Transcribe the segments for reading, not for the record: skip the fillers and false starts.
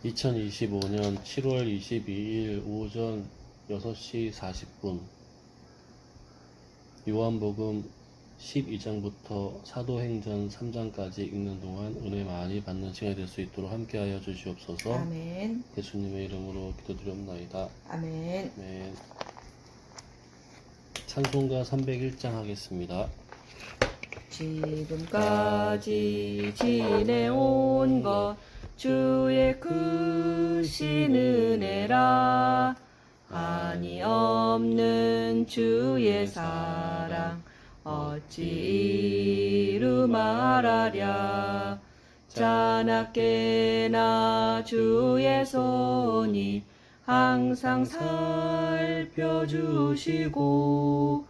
2025년 7월 22일 오전 6시 40분 요한복음 12장부터 사도행전 3장까지 읽는 동안 은혜 많이 받는 시간이 될 수 있도록 함께하여 주시옵소서. 아멘. 예수님의 이름으로 기도드렸나이다. 아멘. 아멘. 찬송가 301장 하겠습니다. 지금까지 지내온 것 주의 크신 은혜라. 한이 없는 주의 사랑 어찌 이루 말하랴. 자나깨나 주의 손이 항상 살펴주시고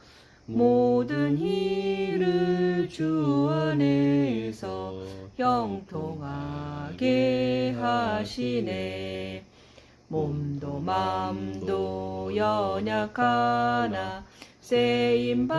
모든 일을 주 안에서 형통하게 하시네. 몸도 맘도 연약하나 쓰임받아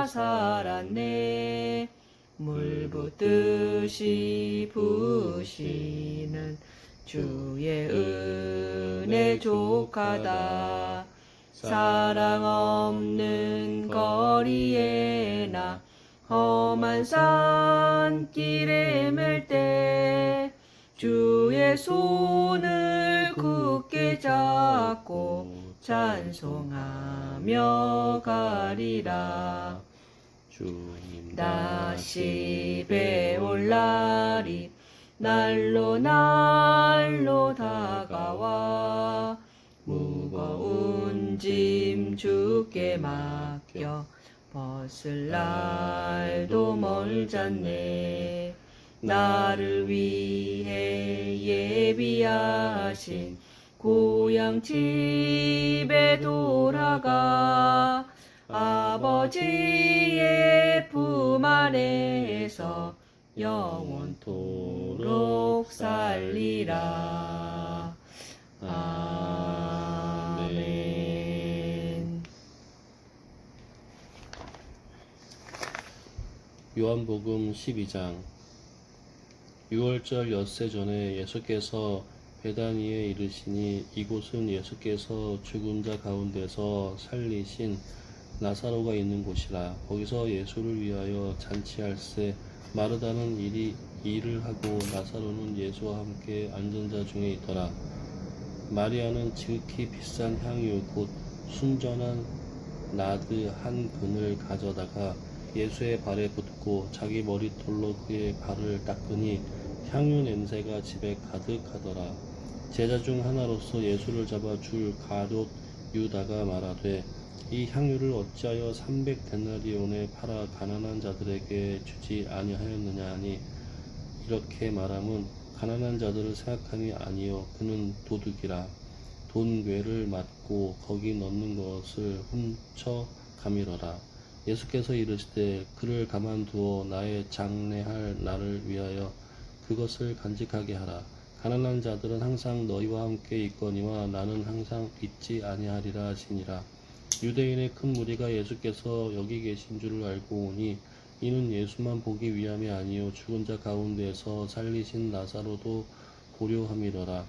살았네. 물 붓듯이 부으시는 주의 은혜 족하다. 사랑 없는 거리에나 험한 산길에 맬 때 주의 손을 굳게 잡고 찬송하며 가리라. 주님 다시 배울 날이 날로 날로 다가와 무거운 짐 주께 맡겨 벗을 날도 멀잖네. 나를 위해 예비하신 고향 집에 돌아가 아버지의 품 안에서 영원토록 살리라. 아멘. 요한복음 12장 6월절 엿새 전에 예수께서 베다니에 이르시니 이곳은 예수께서 죽은 자 가운데서 살리신 나사로가 있는 곳이라. 거기서 예수를 위하여 잔치할세 마르다는 일을 하고 나사로는 예수와 함께 앉은 자 중에 있더라. 마리아는 지극히 비싼 향유 곧 순전한 나드 한 근을 가져다가 예수의 발에 붓고 자기 머리털로 그의 발을 닦으니 향유 냄새가 집에 가득하더라. 제자 중 하나로서 예수를 잡아 줄 가룟 유다가 말하되 이 향유를 어찌하여 300데나리온에 팔아 가난한 자들에게 주지 아니하였느냐 하니 이렇게 말함은 가난한 자들을 생각함이 아니요 그는 도둑이라. 돈괴를 맞고 거기 넣는 것을 훔쳐 가밀어라. 예수께서 이르시되 그를 가만두어 나의 장례할 날을 위하여 그것을 간직하게 하라. 가난한 자들은 항상 너희와 함께 있거니와 나는 항상 있지 아니하리라 하시니라. 유대인의 큰 무리가 예수께서 여기 계신 줄을 알고 오니 이는 예수만 보기 위함이 아니요 죽은 자 가운데서 살리신 나사로도 보려 함이로라.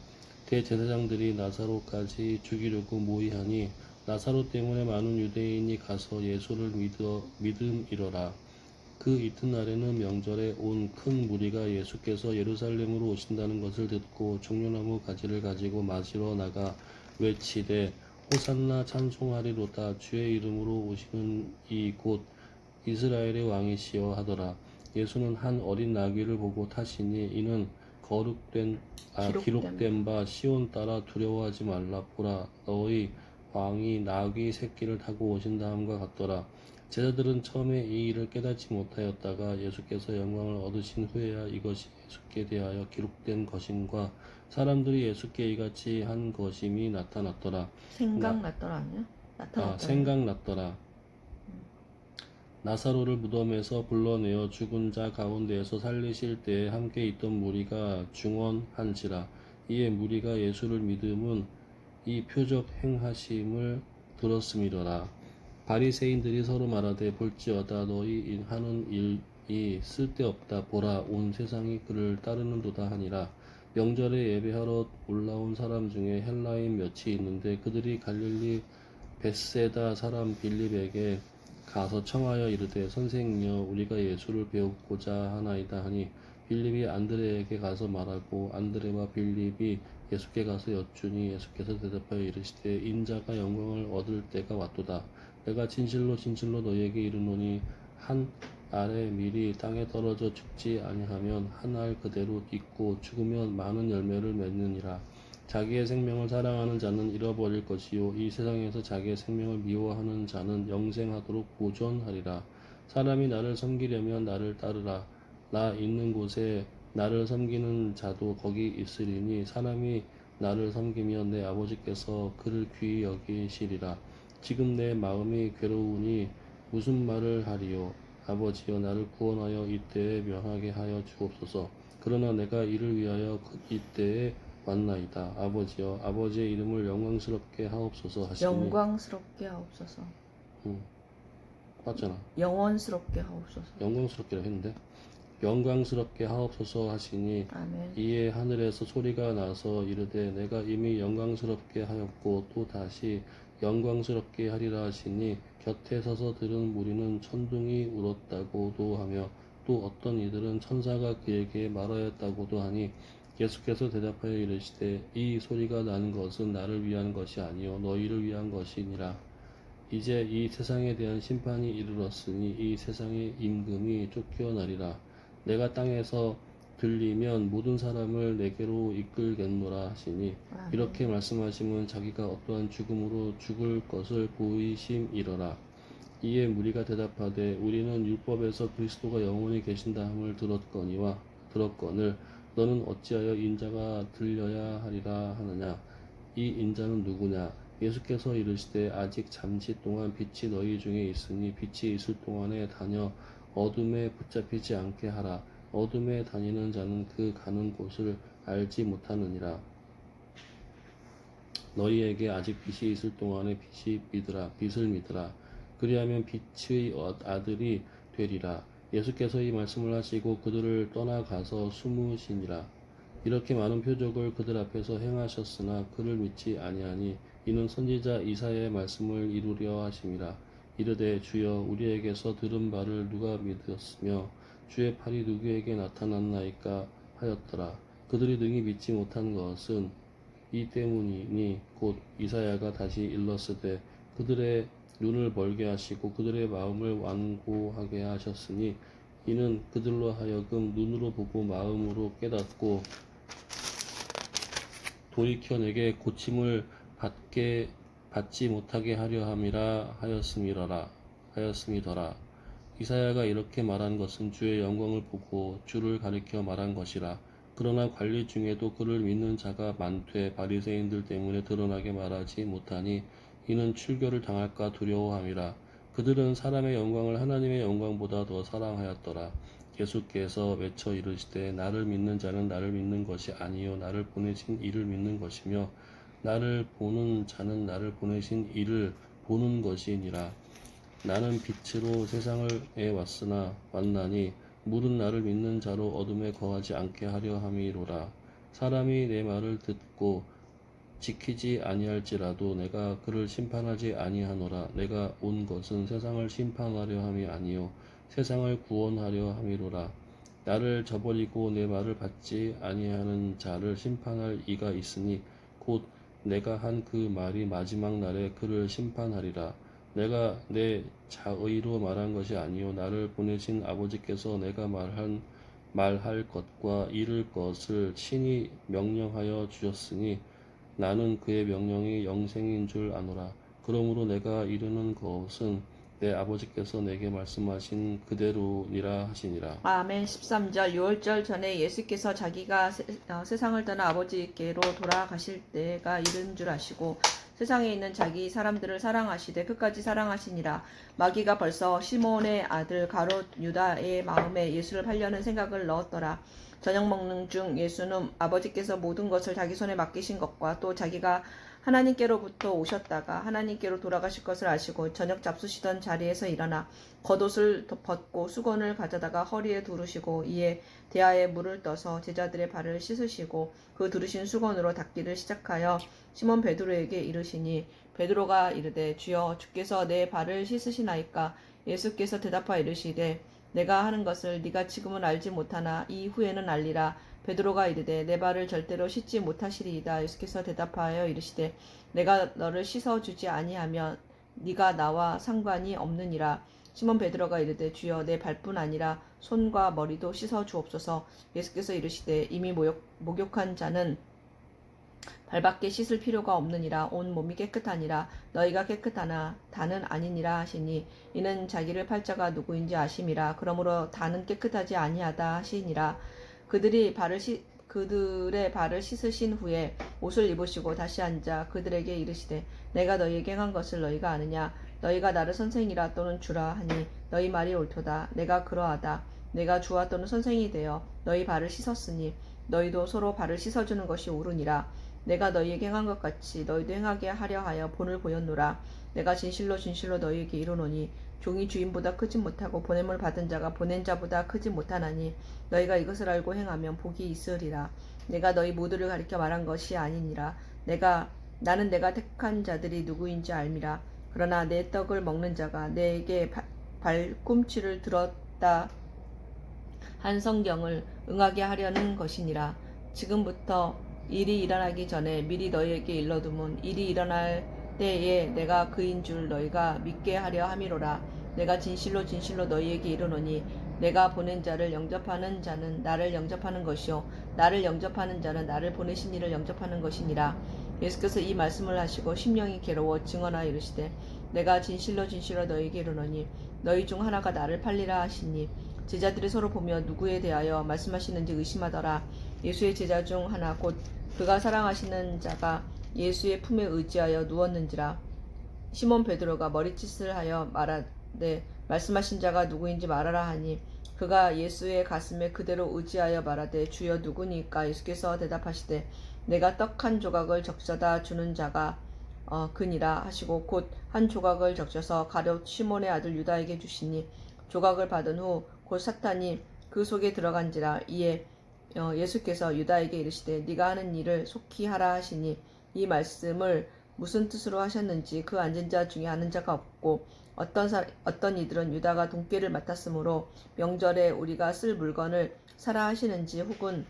대제사장들이 나사로까지 죽이려고 모의하니 나사로 때문에 많은 유대인이 가서 예수를 믿음이로라. 그 이튿날에는 명절에 온 큰 무리가 예수께서 예루살렘으로 오신다는 것을 듣고 종려나무 가지를 가지고 맞으러 나가 외치되 호산나 찬송하리로다. 주의 이름으로 오시는 이 곧 이스라엘의 왕이시여 하더라. 예수는 한 어린 나귀를 보고 타시니 이는 기록된 바 시온 따라 두려워하지 말라. 보라 너희 왕이 나귀 새끼를 타고 오신다함과 같더라. 제자들은 처음에 이 일을 깨닫지 못하였다가 예수께서 영광을 얻으신 후에야 이것이 예수께 대하여 기록된 것임과 사람들이 예수께 이같이 한 것임이 나타났더라. 생각났더라 아니야? 나타났더라. 생각났더라. 나사로를 무덤에서 불러내어 죽은 자 가운데에서 살리실 때에 함께 있던 무리가 중언한지라. 이에 무리가 예수를 믿음은 이 표적 행하심을 들었음이로라. 바리새인들이 서로 말하되 볼지어다 너희 하는 일이 쓸데없다. 보라 온 세상이 그를 따르는도다 하니라. 명절에 예배하러 올라온 사람 중에 헬라인 몇이 있는데 그들이 갈릴리 벳세다 사람 빌립에게 가서 청하여 이르되 선생이여 우리가 예수를 배우고자 하나이다 하니 빌립이 안드레에게 가서 말하고 안드레와 빌립이 예수께 가서 여쭈니 예수께서 대답하여 이르시되 인자가 영광을 얻을 때가 왔도다. 내가 진실로 진실로 너희에게 이르노니 한 알의 밀이 땅에 떨어져 죽지 아니하면 한 알 그대로 있고 죽으면 많은 열매를 맺느니라. 자기의 생명을 사랑하는 자는 잃어버릴 것이요 이 세상에서 자기의 생명을 미워하는 자는 영생하도록 보존하리라. 사람이 나를 섬기려면 나를 따르라. 나 있는 곳에 나를 섬기는 자도 거기 있으리니 사람이 나를 섬기면 내 아버지께서 그를 귀히 여기시리라. 지금 내 마음이 괴로우니 무슨 말을 하리요. 아버지여 나를 구원하여 이때에 면하게 하여 주옵소서. 그러나 내가 이를 위하여 이때에 왔나이다. 아버지여 아버지의 이름을 영광스럽게 하옵소서 하시니 영광스럽게 하옵소서. 맞잖아. 영원스럽게 하옵소서. 영광스럽게라 했는데 영광스럽게 하옵소서 하시니 아멘. 이에 하늘에서 소리가 나서 이르되 내가 이미 영광스럽게 하였고 또 다시 영광스럽게 하리라 하시니 곁에 서서 들은 무리는 천둥이 울었다고도 하며 또 어떤 이들은 천사가 그에게 말하였다고도 하니 예수께서 대답하여 이르시되 이 소리가 나는 것은 나를 위한 것이 아니요 너희를 위한 것이니라. 이제 이 세상에 대한 심판이 이르렀으니 이 세상의 임금이 쫓겨나리라. 내가 땅에서 들리면 모든 사람을 내게로 이끌겠노라 하시니 아멘. 이렇게 말씀하심은 자기가 어떠한 죽음으로 죽을 것을 보이심이러라. 이에 무리가 대답하되 우리는 율법에서 그리스도가 영원히 계신다 함을 들었거늘 너는 어찌하여 인자가 들려야 하리라 하느냐. 이 인자는 누구냐. 예수께서 이르시되 아직 잠시 동안 빛이 너희 중에 있으니 빛이 있을 동안에 다녀 어둠에 붙잡히지 않게 하라. 어둠에 다니는 자는 그 가는 곳을 알지 못하느니라. 너희에게 아직 빛이 있을 동안에 빛을 믿으라. 그리하면 빛의 아들이 되리라. 예수께서 이 말씀을 하시고 그들을 떠나가서 숨으시니라. 이렇게 많은 표적을 그들 앞에서 행하셨으나 그를 믿지 아니하니 이는 선지자 이사야의 말씀을 이루려 하심이라. 이르되 주여 우리에게서 들은 바를 누가 믿었으며 주의 팔이 누구에게 나타났나이까 하였더라. 그들이 능히 믿지 못한 것은 이 때문이니 곧 이사야가 다시 일렀으되 그들의 눈을 멀게 하시고 그들의 마음을 완고하게 하셨으니 이는 그들로 하여금 눈으로 보고 마음으로 깨닫고 돌이켜 내게 고침을 받지 못하게 하려 함이라 하였음이더라. 이사야가 이렇게 말한 것은 주의 영광을 보고 주를 가리켜 말한 것이라. 그러나 관리 중에도 그를 믿는 자가 많되 바리새인들 때문에 드러나게 말하지 못하니 이는 출교를 당할까 두려워함이라. 그들은 사람의 영광을 하나님의 영광보다 더 사랑하였더라. 예수께서 외쳐 이르시되 나를 믿는 자는 나를 믿는 것이 아니요 나를 보내신 이를 믿는 것이며 나를 보는 자는 나를 보내신 이를 보는 것이니라. 나는 빛으로 세상에 왔나니 물은 나를 믿는 자로 어둠에 거하지 않게 하려 함이로라. 사람이 내 말을 듣고 지키지 아니할지라도 내가 그를 심판하지 아니하노라. 내가 온 것은 세상을 심판하려 함이 아니요 세상을 구원하려 함이로라. 나를 저버리고 내 말을 받지 아니하는 자를 심판할 이가 있으니 곧 내가 한 그 말이 마지막 날에 그를 심판하리라. 내가 내 자의로 말한 것이 아니요 나를 보내신 아버지께서 내가 말할 것과 이룰 것을 친히 명령하여 주셨으니 나는 그의 명령이 영생인 줄 아노라. 그러므로 내가 이르는 것은 내 아버지께서 내게 말씀하신 그대로니라 하시니라. 아멘. 13절 6월절 전에 예수께서 자기가 세상을 떠나 아버지께로 돌아가실 때가 이른 줄 아시고 세상에 있는 자기 사람들을 사랑하시되 끝까지 사랑하시니라. 마귀가 벌써 시몬의 아들 가롯 유다의 마음에 예수를 팔려는 생각을 넣었더라. 저녁 먹는 중 예수는 아버지께서 모든 것을 자기 손에 맡기신 것과 또 자기가 하나님께로부터 오셨다가 하나님께로 돌아가실 것을 아시고 저녁 잡수시던 자리에서 일어나 겉옷을 벗고 수건을 가져다가 허리에 두르시고 이에 대야에 물을 떠서 제자들의 발을 씻으시고 그 두르신 수건으로 닦기를 시작하여 시몬 베드로에게 이르시니 베드로가 이르되 주여 주께서 내 발을 씻으시나이까. 예수께서 대답하여 이르시되 내가 하는 것을 네가 지금은 알지 못하나 이후에는 알리라. 베드로가 이르되 내 발을 절대로 씻지 못하시리이다. 예수께서 대답하여 이르시되 내가 너를 씻어 주지 아니하면 네가 나와 상관이 없느니라. 시몬 베드로가 이르되 주여 내 발뿐 아니라 손과 머리도 씻어 주옵소서. 예수께서 이르시되 이미 목욕한 자는 발밖에 씻을 필요가 없느니라. 온 몸이 깨끗하니라. 너희가 깨끗하나 다는 아니니라 하시니 이는 자기를 팔자가 누구인지 아심이라. 그러므로 다는 깨끗하지 아니하다 하시니라. 그들의 발을 씻으신 후에 옷을 입으시고 다시 앉아 그들에게 이르시되 내가 너희에게 행한 것을 너희가 아느냐. 너희가 나를 선생이라 또는 주라 하니 너희 말이 옳도다. 내가 그러하다. 내가 주와 또는 선생이 되어 너희 발을 씻었으니 너희도 서로 발을 씻어주는 것이 옳으니라. 내가 너희에게 행한 것 같이 너희도 행하게 하려 하여 본을 보였노라. 내가 진실로 진실로 너희에게 이르노니 종이 주인보다 크지 못하고 보냄을 받은 자가 보낸 자보다 크지 못하나니 너희가 이것을 알고 행하면 복이 있으리라. 내가 너희 모두를 가리켜 말한 것이 아니니라. 나는 내가 택한 자들이 누구인지 알미라. 그러나 내 떡을 먹는 자가 내게 발꿈치를 들었다 한 성경을 응하게 하려는 것이니라. 지금부터 일이 일어나기 전에 미리 너희에게 일러두면 일이 일어날 때에 내가 그인 줄 너희가 믿게 하려 함이로라. 내가 진실로 진실로 너희에게 이르노니 내가 보낸 자를 영접하는 자는 나를 영접하는 것이요 나를 영접하는 자는 나를 보내신 이를 영접하는 것이니라. 예수께서 이 말씀을 하시고 심령이 괴로워 증언하여 이르시되 내가 진실로 진실로 너희에게 이르노니 너희 중 하나가 나를 팔리라 하시니 제자들이 서로 보며 누구에 대하여 말씀하시는지 의심하더라. 예수의 제자 중 하나 곧 그가 사랑하시는 자가 예수의 품에 의지하여 누웠는지라. 시몬 베드로가 머리짓을 하여 말하되 말씀하신 자가 누구인지 말하라 하니 그가 예수의 가슴에 그대로 의지하여 말하되 주여 누구니까. 예수께서 대답하시되 내가 떡 한 조각을 적셔다 주는 자가 그니라 하시고 곧 한 조각을 적셔서 가룟 시몬의 아들 유다에게 주시니 조각을 받은 후 곧 사탄이 그 속에 들어간지라. 이에 예수께서 유다에게 이르시되 네가 하는 일을 속히 하라 하시니 이 말씀을 무슨 뜻으로 하셨는지 그 앉은 자 중에 아는 자가 없고 어떤 이들은 유다가 돈꾀를 맡았으므로 명절에 우리가 쓸 물건을 사라 하시는지 혹은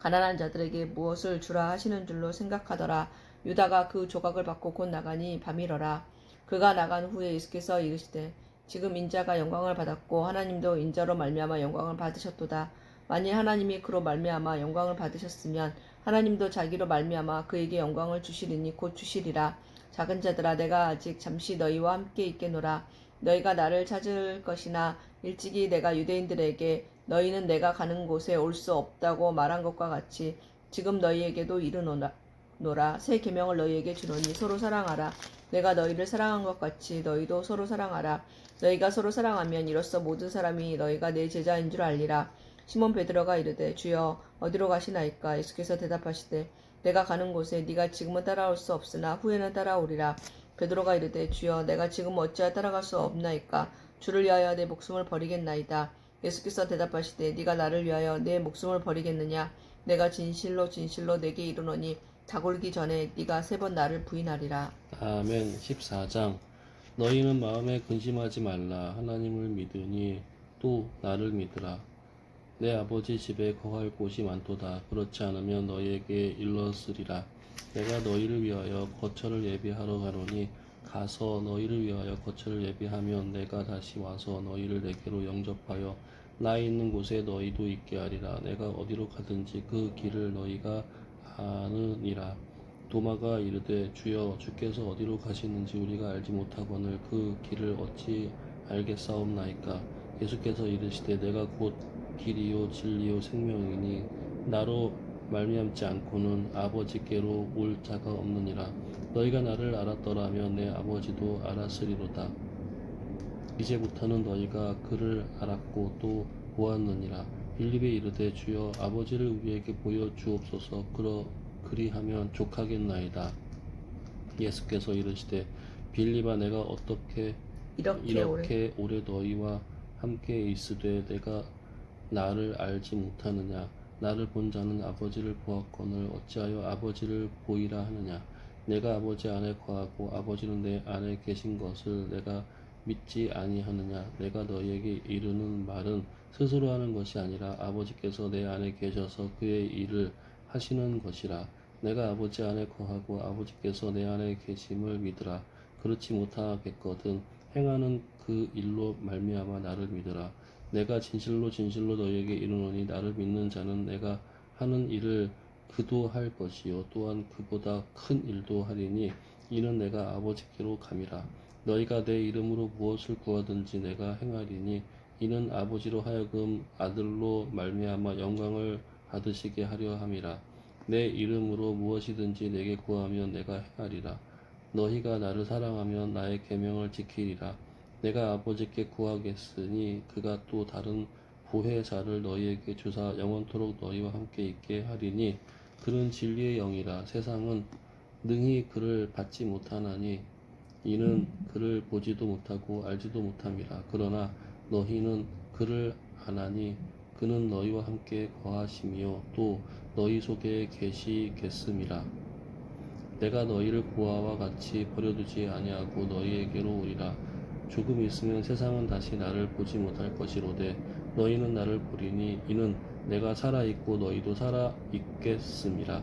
가난한 자들에게 무엇을 주라 하시는 줄로 생각하더라. 유다가 그 조각을 받고 곧 나가니 밤이러라. 그가 나간 후에 예수께서 이르시되 지금 인자가 영광을 받았고 하나님도 인자로 말미암아 영광을 받으셨도다. 만일 하나님이 그로 말미암아 영광을 받으셨으면 하나님도 자기로 말미암아 그에게 영광을 주시리니 곧 주시리라. 작은 자들아 내가 아직 잠시 너희와 함께 있겠노라. 너희가 나를 찾을 것이나 일찍이 내가 유대인들에게 너희는 내가 가는 곳에 올 수 없다고 말한 것과 같이 지금 너희에게도 이르노라. 새 계명을 너희에게 주노니 서로 사랑하라. 내가 너희를 사랑한 것 같이 너희도 서로 사랑하라. 너희가 서로 사랑하면 이로써 모든 사람이 너희가 내 제자인 줄 알리라. 시몬 베드로가 이르되 주여 어디로 가시나이까. 예수께서 대답하시되 내가 가는 곳에 네가 지금은 따라올 수 없으나 후에는 따라오리라. 베드로가 이르되 주여 내가 지금 어찌하여 따라갈 수 없나이까. 주를 위하여 내 목숨을 버리겠나이다. 예수께서 대답하시되 네가 나를 위하여 내 목숨을 버리겠느냐. 내가 진실로 진실로 내게 이르노니 다골기 전에 네가 3번 나를 부인하리라. 아멘. 14장. 너희는 마음에 근심하지 말라. 하나님을 믿으니 또 나를 믿으라. 내 아버지 집에 거할 곳이 많도다. 그렇지 않으면 너희에게 일렀으리라. 내가 너희를 위하여 거처를 예비하러 가노니 가서 너희를 위하여 거처를 예비하면 내가 다시 와서 너희를 내게로 영접하여 나 있는 곳에 너희도 있게 하리라. 내가 어디로 가든지 그 길을 너희가 아느니라. 도마가 이르되 주여 주께서 어디로 가시는지 우리가 알지 못하거늘 그 길을 어찌 알겠사옵나이까. 예수께서 이르시되 내가 곧 길이요 진리요 생명이니 나로 말미암지 않고는 아버지께로 올 자가 없느니라. 너희가 나를 알았더라면 내 아버지도 알았으리로다. 이제부터는 너희가 그를 알았고 또 보았느니라. 빌립이 이르되 주여 아버지를 우리에게 보여 주옵소서. 그리하면 족하겠나이다. 예수께서 이르시되 빌립아 내가 어떻게 이렇게 오래 이렇게 오래 너희와 함께 있으되 내가 나를 알지 못하느냐? 나를 본 자는 아버지를 보았거늘 어찌하여 아버지를 보이라 하느냐? 내가 아버지 안에 거하고 아버지는 내 안에 계신 것을 내가 믿지 아니하느냐? 내가 너희에게 이르는 말은 스스로 하는 것이 아니라 아버지께서 내 안에 계셔서 그의 일을 하시는 것이라. 내가 아버지 안에 거하고 아버지께서 내 안에 계심을 믿으라. 그렇지 못하겠거든 행하는 그 일로 말미암아 나를 믿으라. 내가 진실로 진실로 너희에게 이르노니 나를 믿는 자는 내가 하는 일을 그도 할 것이요 또한 그보다 큰 일도 하리니 이는 내가 아버지께로 감이라. 너희가 내 이름으로 무엇을 구하든지 내가 행하리니 이는 아버지로 하여금 아들로 말미암아 영광을 받으시게 하려 함이라. 내 이름으로 무엇이든지 내게 구하면 내가 행하리라. 너희가 나를 사랑하면 나의 계명을 지키리라. 내가 아버지께 구하겠으니 그가 또 다른 보혜자를 너희에게 주사 영원토록 너희와 함께 있게 하리니 그는 진리의 영이라. 세상은 능히 그를 받지 못하나니 이는 그를 보지도 못하고 알지도 못함이라. 그러나 너희는 그를 아나니 그는 너희와 함께 거하시며 또 너희 속에 계시겠음이라. 내가 너희를 고아와 같이 버려두지 아니하고 너희에게로 오리라. 조금 있으면 세상은 다시 나를 보지 못할 것이로되 너희는 나를 보리니 이는 내가 살아있고 너희도 살아있겠음이라.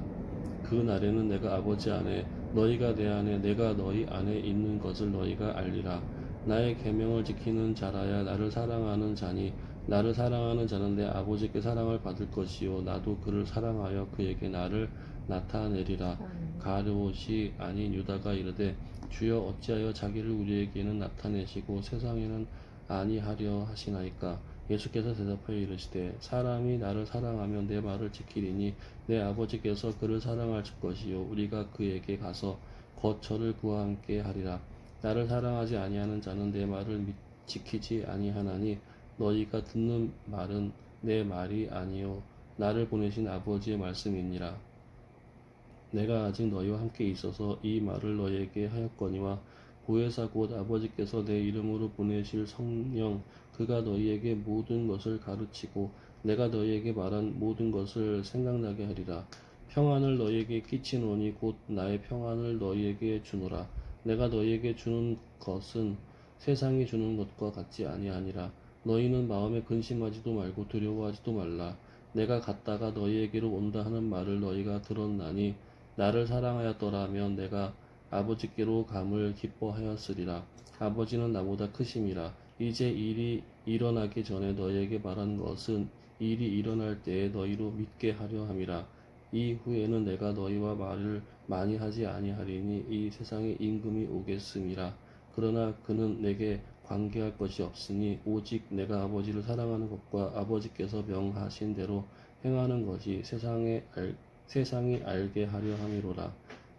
그 날에는 내가 아버지 안에 너희가 내 안에 내가 너희 안에 있는 것을 너희가 알리라. 나의 계명을 지키는 자라야 나를 사랑하는 자니 나를 사랑하는 자는 내 아버지께 사랑을 받을 것이요 나도 그를 사랑하여 그에게 나를 나타내리라. 가룟옷이 아닌 유다가 이르되 주여 어찌하여 자기를 우리에게는 나타내시고 세상에는 아니하려 하시나이까. 예수께서 대답하여 이르시되 사람이 나를 사랑하면 내 말을 지키리니 내 아버지께서 그를 사랑할 것이요 우리가 그에게 가서 곧 저를 그와 함께 하리라. 나를 사랑하지 아니하는 자는 내 말을 지키지 아니하나니 너희가 듣는 말은 내 말이 아니요 나를 보내신 아버지의 말씀이니라. 내가 아직 너희와 함께 있어서 이 말을 너희에게 하였거니와 보혜사 곧 아버지께서 내 이름으로 보내실 성령 그가 너희에게 모든 것을 가르치고 내가 너희에게 말한 모든 것을 생각나게 하리라. 평안을 너희에게 끼치노니 곧 나의 평안을 너희에게 주노라. 내가 너희에게 주는 것은 세상이 주는 것과 같지 아니하니라. 너희는 마음에 근심하지도 말고 두려워하지도 말라. 내가 갔다가 너희에게로 온다 하는 말을 너희가 들었나니 나를 사랑하였더라면 내가 아버지께로 감을 기뻐하였으리라. 아버지는 나보다 크심이라. 이제 일이 일어나기 전에 너희에게 말한 것은 일이 일어날 때에 너희로 믿게 하려 함이라. 이후에는 내가 너희와 말을 많이 하지 아니하리니 이 세상에 임금이 오겠음이라. 그러나 그는 내게 관계할 것이 없으니 오직 내가 아버지를 사랑하는 것과 아버지께서 명하신 대로 행하는 것이 세상이 알게 하려 함이로라.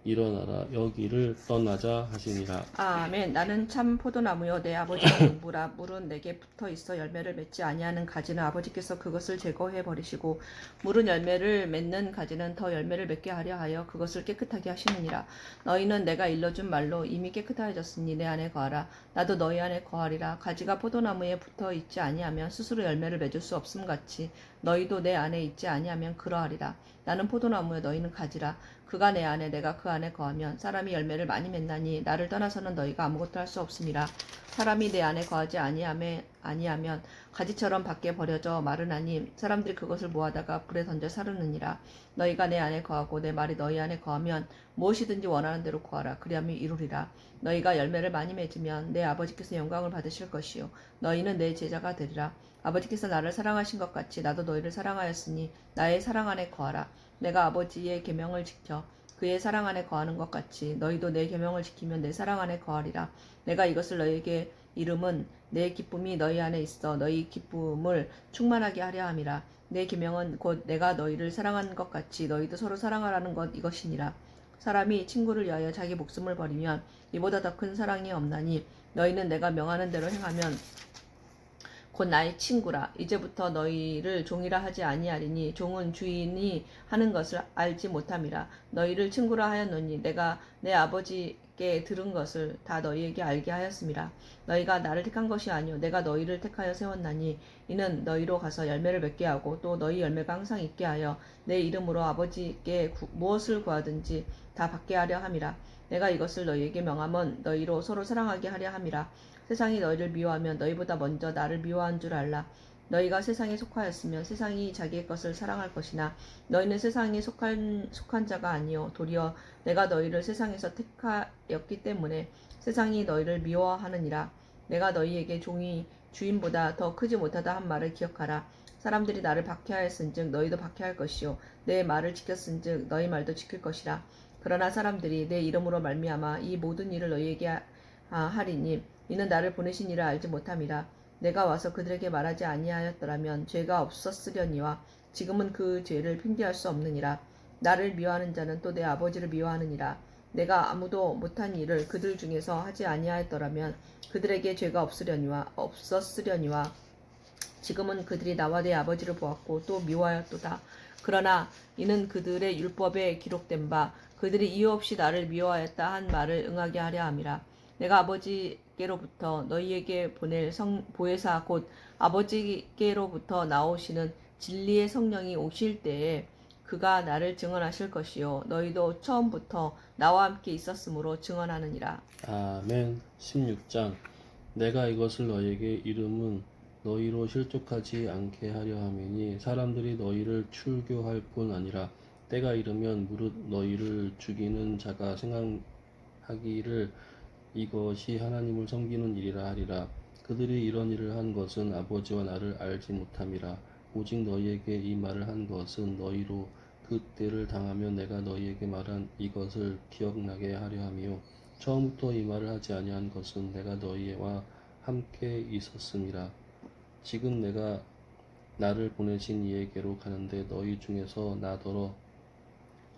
일어나라 여기를 떠나자 하시니라. 아멘. 나는 참 포도나무요 내 아버지는 농부라. 물은 내게 붙어 있어 열매를 맺지 아니하는 가지는 아버지께서 그것을 제거해 버리시고 물은 열매를 맺는 가지는 더 열매를 맺게 하려 하여 그것을 깨끗하게 하시느니라. 너희는 내가 일러준 말로 이미 깨끗하여졌으니 내 안에 거하라. 나도 너희 안에 거하리라. 가지가 포도나무에 붙어 있지 아니하면 스스로 열매를 맺을 수 없음 같이 너희도 내 안에 있지 아니하면 그러하리라. 나는 포도나무요 너희는 가지라. 그가 내 안에 내가 그 안에 거하면 사람이 열매를 많이 맺나니 나를 떠나서는 너희가 아무것도 할 수 없음이라. 사람이 내 안에 거하지 아니하면 가지처럼 밖에 버려져 마르나니 사람들이 그것을 모아다가 불에 던져 사르느니라. 너희가 내 안에 거하고 내 말이 너희 안에 거하면 무엇이든지 원하는 대로 구하라. 그리하면 이루리라. 너희가 열매를 많이 맺으면 내 아버지께서 영광을 받으실 것이요 너희는 내 제자가 되리라. 아버지께서 나를 사랑하신 것 같이 나도 너희를 사랑하였으니 나의 사랑 안에 거하라. 내가 아버지의 계명을 지켜 그의 사랑 안에 거하는 것 같이 너희도 내 계명을 지키면 내 사랑 안에 거하리라. 내가 이것을 너희에게 이름은 내 기쁨이 너희 안에 있어 너희 기쁨을 충만하게 하려 함이라. 내 계명은 곧 내가 너희를 사랑한 것 같이 너희도 서로 사랑하라는 것 이것이니라. 사람이 친구를 위하여 자기 목숨을 버리면 이보다 더 큰 사랑이 없나니 너희는 내가 명하는 대로 행하면 곧 나의 친구라. 이제부터 너희를 종이라 하지 아니하리니 종은 주인이 하는 것을 알지 못함이라. 너희를 친구라 하였노니 내가 내 아버지께 들은 것을 다 너희에게 알게 하였음이라. 너희가 나를 택한 것이 아니요 내가 너희를 택하여 세웠나니 이는 너희로 가서 열매를 맺게 하고 또 너희 열매가 항상 있게 하여 내 이름으로 아버지께 무엇을 구하든지 다 받게 하려 함이라. 내가 이것을 너희에게 명함은 너희로 서로 사랑하게 하려 함이라. 세상이 너희를 미워하면 너희보다 먼저 나를 미워한 줄 알라. 너희가 세상에 속하였으면 세상이 자기의 것을 사랑할 것이나 너희는 세상에 속한 자가 아니요 도리어 내가 너희를 세상에서 택하였기 때문에 세상이 너희를 미워하느니라. 내가 너희에게 종이 주인보다 더 크지 못하다 한 말을 기억하라. 사람들이 나를 박해하였은즉 너희도 박해할 것이요 내 말을 지켰은즉 너희 말도 지킬 것이라. 그러나 사람들이 내 이름으로 말미암아 이 모든 일을 너희에게 하리니 이는 나를 보내신 이를 알지 못함이라. 내가 와서 그들에게 말하지 아니하였더라면 죄가 없었으려니와 지금은 그 죄를 핑계할 수 없느니라. 나를 미워하는 자는 또 내 아버지를 미워하느니라. 내가 아무도 못한 일을 그들 중에서 하지 아니하였더라면 그들에게 죄가 없었으려니와 지금은 그들이 나와 내 아버지를 보았고 또 미워하였도다. 그러나 이는 그들의 율법에 기록된 바 그들이 이유 없이 나를 미워하였다 한 말을 응하게 하려 함이라. 내가 아버지께로부터 너희에게 보낼 보혜사 곧 아버지께로부터 나오시는 진리의 성령이 오실 때에 그가 나를 증언하실 것이요 너희도 처음부터 나와 함께 있었으므로 증언하느니라. 아멘. 16장. 내가 이것을 너희에게 이름은 너희로 실족하지 않게 하려 함이니 사람들이 너희를 출교할 뿐 아니라 때가 이르면 무릇 너희를 죽이는 자가 생각하기를 이것이 하나님을 섬기는 일이라 하리라. 그들이 이런 일을 한 것은 아버지와 나를 알지 못함이라. 오직 너희에게 이 말을 한 것은 너희로 그 때를 당하면 내가 너희에게 말한 이것을 기억나게 하려 함이요 처음부터 이 말을 하지 아니한 것은 내가 너희와 함께 있었음이라. 지금 내가 나를 보내신 이에게로 가는데 너희 중에서 나더러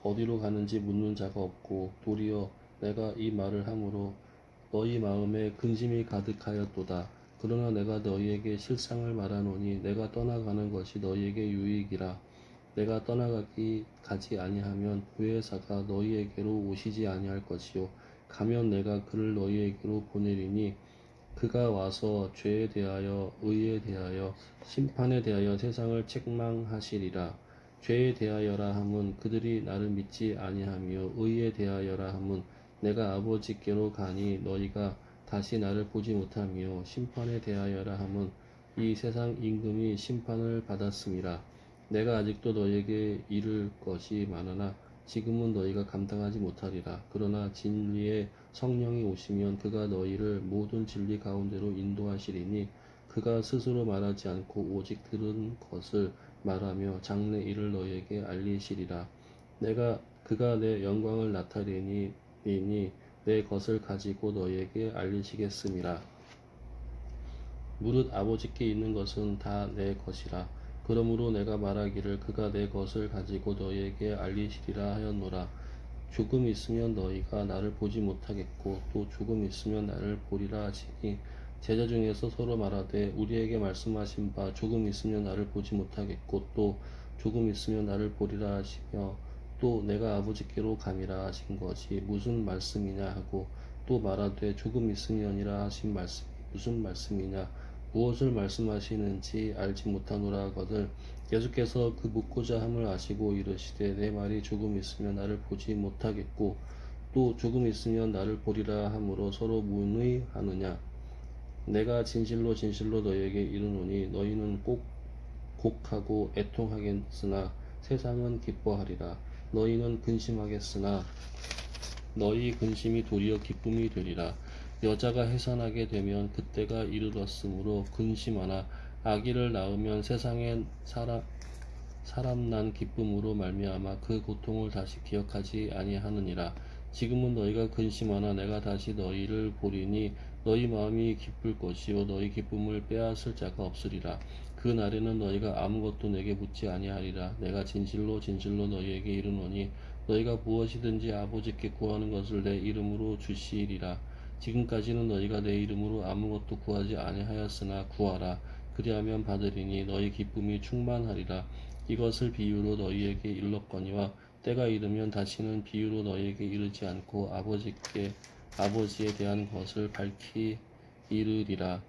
어디로 가는지 묻는 자가 없고 도리어 내가 이 말을 함으로 너희 마음에 근심이 가득하였도다. 그러나 내가 너희에게 실상을 말하노니 내가 떠나가는 것이 너희에게 유익이라. 내가 가지 아니하면 보혜사가 너희에게로 오시지 아니할 것이요 가면 내가 그를 너희에게로 보내리니 그가 와서 죄에 대하여 의에 대하여 심판에 대하여 세상을 책망하시리라. 죄에 대하여라 함은 그들이 나를 믿지 아니하며 의에 대하여라 함은 내가 아버지께로 가니 너희가 다시 나를 보지 못하며 심판에 대하여라 함은 이 세상 임금이 심판을 받았음이라. 내가 아직도 너희에게 이를 것이 많으나 지금은 너희가 감당하지 못하리라. 그러나 진리의 성령이 오시면 그가 너희를 모든 진리 가운데로 인도하시리니 그가 스스로 말하지 않고 오직 들은 것을 말하며 장래 일을 너희에게 알리시리라. 그가 내 영광을 나타내니 내 것을 가지고 너희에게 알리시겠음이라. 무릇 아버지께 있는 것은 다 내 것이라. 그러므로 내가 말하기를 그가 내 것을 가지고 너희에게 알리시리라 하였노라. 조금 있으면 너희가 나를 보지 못하겠고 또 조금 있으면 나를 보리라 하시니 제자 중에서 서로 말하되 우리에게 말씀하신 바 조금 있으면 나를 보지 못하겠고 또 조금 있으면 나를 보리라 하시며 또 내가 아버지께로 감이라 하신 것이 무슨 말씀이냐 하고 또 말하되 조금 있으면이라 하신 말씀이 무슨 말씀이냐 무엇을 말씀하시는지 알지 못하노라 하거늘 예수께서 그 묻고자 함을 아시고 이르시되 내 말이 조금 있으면 나를 보지 못하겠고 또 조금 있으면 나를 보리라 하므로 서로 문의하느냐. 내가 진실로 진실로 너희에게 이르노니 너희는 꼭 곡하고 애통하겠으나 세상은 기뻐하리라. 너희는 근심하겠으나 너희 근심이 도리어 기쁨이 되리라. 여자가 해산하게 되면 그때가 이르렀으므로 근심하나 아기를 낳으면 세상에 사람 난 기쁨으로 말미암아 그 고통을 다시 기억하지 아니하느니라. 지금은 너희가 근심하나 내가 다시 너희를 보리니 너희 마음이 기쁠 것이요 너희 기쁨을 빼앗을 자가 없으리라. 그 날에는 너희가 아무것도 내게 묻지 아니하리라. 내가 진실로 진실로 너희에게 이르노니 너희가 무엇이든지 아버지께 구하는 것을 내 이름으로 주시리라. 지금까지는 너희가 내 이름으로 아무것도 구하지 아니하였으나 구하라 그리하면 받으리니 너희 기쁨이 충만하리라. 이것을 비유로 너희에게 일렀거니와 때가 이르면 다시는 비유로 너희에게 이르지 않고 아버지에 대한 것을 밝히 이르리라.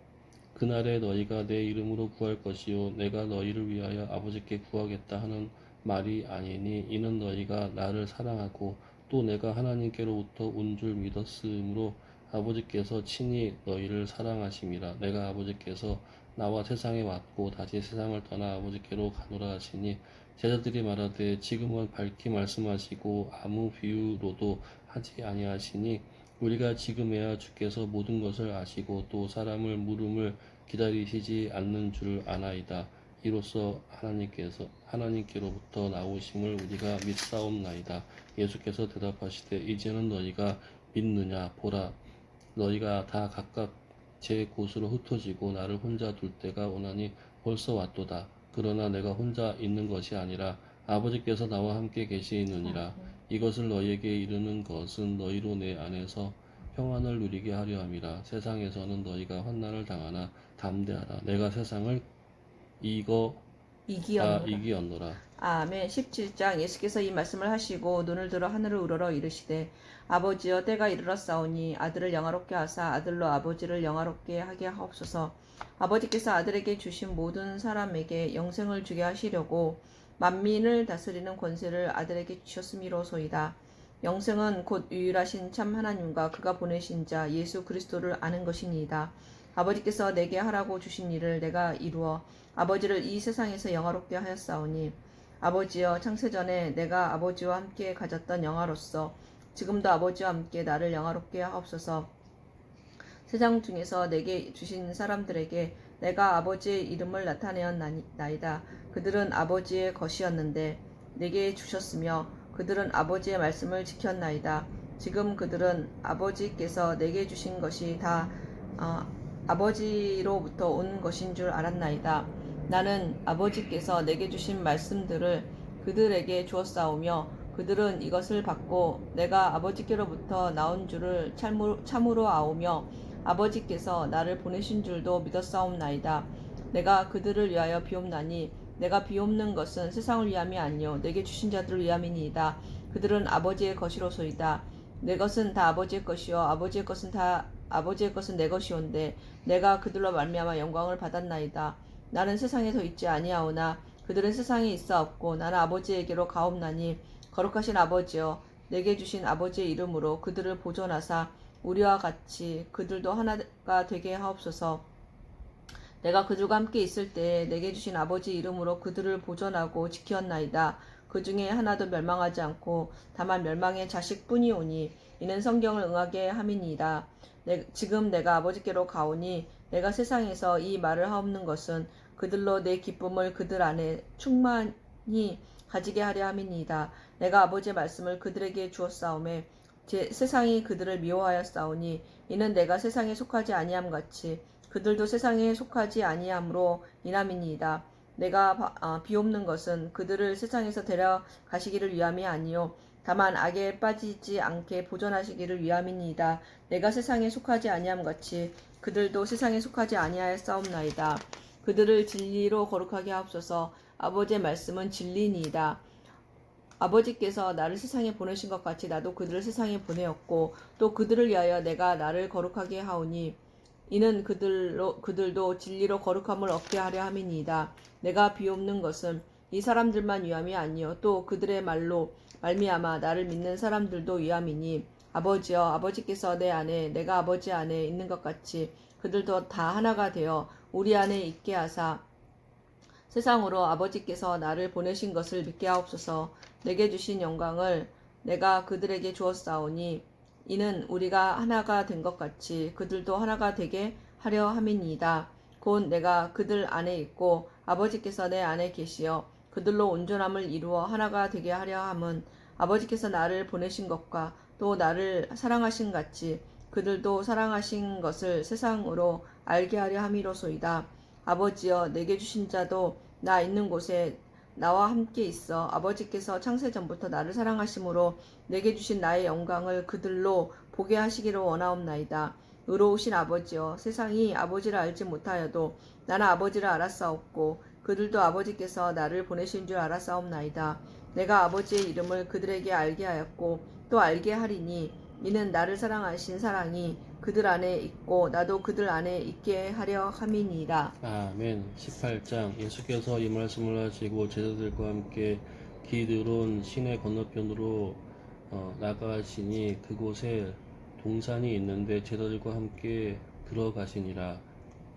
그날에 너희가 내 이름으로 구할 것이요 내가 너희를 위하여 아버지께 구하겠다 하는 말이 아니니 이는 너희가 나를 사랑하고 또 내가 하나님께로부터 온 줄 믿었으므로 아버지께서 친히 너희를 사랑하심이라. 내가 아버지께서 나와 세상에 왔고 다시 세상을 떠나 아버지께로 가노라 하시니 제자들이 말하되 지금은 밝히 말씀하시고 아무 비유로도 하지 아니하시니 우리가 지금에야 주께서 모든 것을 아시고 또 사람을 물음을 기다리시지 않는 줄 아나이다. 이로써 하나님께로부터 나오심을 우리가 믿사옵나이다. 예수께서 대답하시되 이제는 너희가 믿느냐. 보라, 너희가 다 각각 제 곳으로 흩어지고 나를 혼자 둘 때가 오나니 벌써 왔도다. 그러나 내가 혼자 있는 것이 아니라 아버지께서 나와 함께 계시느니라. 이것을 너희에게 이르는 것은 너희로 내 안에서 평안을 누리게 하려 함이라. 세상에서는 너희가 환난을 당하나 담대하라. 내가 세상을 이기었노라. 아멘. 17장. 예수께서 이 말씀을 하시고 눈을 들어 하늘을 우러러 이르시되 아버지여 때가 이르렀사오니 아들을 영화롭게 하사 아들로 아버지를 영화롭게 하게 하옵소서. 아버지께서 아들에게 주신 모든 사람에게 영생을 주게 하시려고 만민을 다스리는 권세를 아들에게 주셨음이로소이다. 영생은 곧 유일하신 참 하나님과 그가 보내신 자 예수 그리스도를 아는 것이니이다. 아버지께서 내게 하라고 주신 일을 내가 이루어 아버지를 이 세상에서 영화롭게 하였사오니 아버지여 창세전에 내가 아버지와 함께 가졌던 영화로서 지금도 아버지와 함께 나를 영화롭게 하옵소서. 세상 중에서 내게 주신 사람들에게 내가 아버지의 이름을 나타내었나이다. 그들은 아버지의 것이었는데 내게 주셨으며 그들은 아버지의 말씀을 지켰나이다. 지금 그들은 아버지께서 내게 주신 것이 다 아버지로부터 온 것인 줄 알았나이다. 나는 아버지께서 내게 주신 말씀들을 그들에게 주었사오며 그들은 이것을 받고 내가 아버지께로부터 나온 줄을 참으로 아오며 아버지께서 나를 보내신 줄도 믿었사옵나이다. 내가 그들을 위하여 비옵나니 내가 비옵는 것은 세상을 위함이 아니요 내게 주신 자들을 위함이니이다. 그들은 아버지의 것이로소이다. 내 것은 다 아버지의 것이요 아버지의 것은 내 것이온데 내가 그들로 말미암아 영광을 받았나이다. 나는 세상에서 있지 아니하오나 그들은 세상에 있사옵고 나는 아버지에게로 가옵나니 거룩하신 아버지여 내게 주신 아버지의 이름으로 그들을 보존하사 우리와 같이 그들도 하나가 되게 하옵소서. 내가 그들과 함께 있을 때에 내게 주신 아버지 이름으로 그들을 보존하고 지켰나이다. 그 중에 하나도 멸망하지 않고 다만 멸망의 자식뿐이오니 이는 성경을 응하게 함이니이다. 지금 내가 아버지께로 가오니 내가 세상에서 이 말을 하옵는 것은 그들로 내 기쁨을 그들 안에 충만히 가지게 하려 함이니이다. 내가 아버지의 말씀을 그들에게 주었사오매 세상이 그들을 미워하였사오니 이는 내가 세상에 속하지 아니함 같이 그들도 세상에 속하지 아니함으로 인함이니이다. 내가 비옵는 것은 그들을 세상에서 데려가시기를 위함이 아니요 다만 악에 빠지지 않게 보존하시기를 위함이니이다. 내가 세상에 속하지 아니함 같이 그들도 세상에 속하지 아니하였사옵나이다. 그들을 진리로 거룩하게 하옵소서. 아버지의 말씀은 진리니이다. 아버지께서 나를 세상에 보내신 것 같이 나도 그들을 세상에 보내었고 또 그들을 위하여 내가 나를 거룩하게 하오니 이는 그들도 진리로 거룩함을 얻게 하려 함이니이다. 내가 비옵는 것은 이 사람들만 위함이 아니요 또 그들의 말로 말미암아 나를 믿는 사람들도 위함이니 아버지여 아버지께서 내 안에 내가 아버지 안에 있는 것 같이 그들도 다 하나가 되어 우리 안에 있게 하사 세상으로 아버지께서 나를 보내신 것을 믿게 하옵소서. 내게 주신 영광을 내가 그들에게 주었사오니 이는 우리가 하나가 된 것 같이 그들도 하나가 되게 하려 함이니이다. 곧 내가 그들 안에 있고 아버지께서 내 안에 계시어 그들로 온전함을 이루어 하나가 되게 하려 함은 아버지께서 나를 보내신 것과 또 나를 사랑하신 같이 그들도 사랑하신 것을 세상으로 알게 하려 함이로소이다. 아버지여 내게 주신 자도 나 있는 곳에 나와 함께 있어 아버지께서 창세전부터 나를 사랑하심으로 내게 주신 나의 영광을 그들로 보게 하시기를 원하옵나이다. 의로우신 아버지여, 세상이 아버지를 알지 못하여도 나는 아버지를 알았사옵고 그들도 아버지께서 나를 보내신 줄 알았사옵나이다. 내가 아버지의 이름을 그들에게 알게 하였고 또 알게 하리니 이는 나를 사랑하신 사랑이 그들 안에 있고 나도 그들 안에 있게 하려 함이니라. 아멘. 18장 예수께서 이 말씀을 하시고 제자들과 함께 기드론 시내 건너편으로 나가시니 그곳에 동산이 있는데 제자들과 함께 들어가시니라.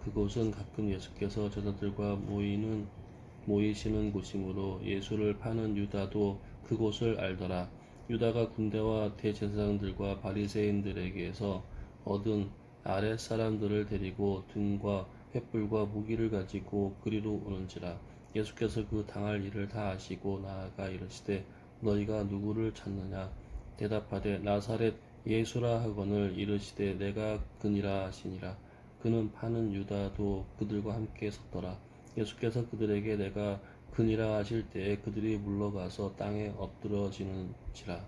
그곳은 가끔 예수께서 제자들과 모이시는 곳이므로 예수를 파는 유다도 그곳을 알더라. 유다가 군대와 대제사장들과 바리새인들에게서 얻은 아랫 사람들을 데리고 등과 횃불과 무기를 가지고 그리로 오는지라. 예수께서 그 당할 일을 다 아시고 나아가 이르시되 너희가 누구를 찾느냐? 대답하되 나사렛 예수라 하거늘 이르시되 내가 그니라 하시니라. 그는 파는 유다도 그들과 함께 섰더라. 예수께서 그들에게 내가 그니라 하실 때에 그들이 물러가서 땅에 엎드러지는지라.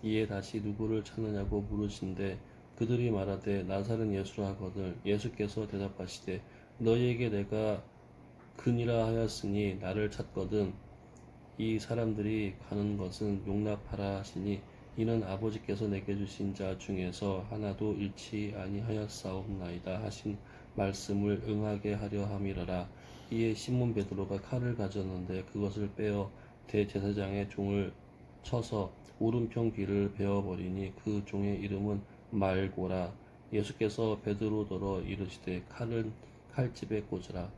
이에 다시 누구를 찾느냐고 물으신데 그들이 말하되 나사렛 예수라 하거늘 예수께서 대답하시되 너희에게 내가 그니라 하였으니 나를 찾거든 이 사람들이 가는 것은 용납하라 하시니 이는 아버지께서 내게 주신 자 중에서 하나도 잃지 아니하였사옵나이다 하신 말씀을 응하게 하려 함이러라. 이에 시몬 베드로가 칼을 가졌는데 그것을 빼어 대제사장의 종을 쳐서 오른편 귀를 베어버리니 그 종의 이름은 말고라. 예수께서 베드로더러 이르시되 칼은 칼집에 꽂으라.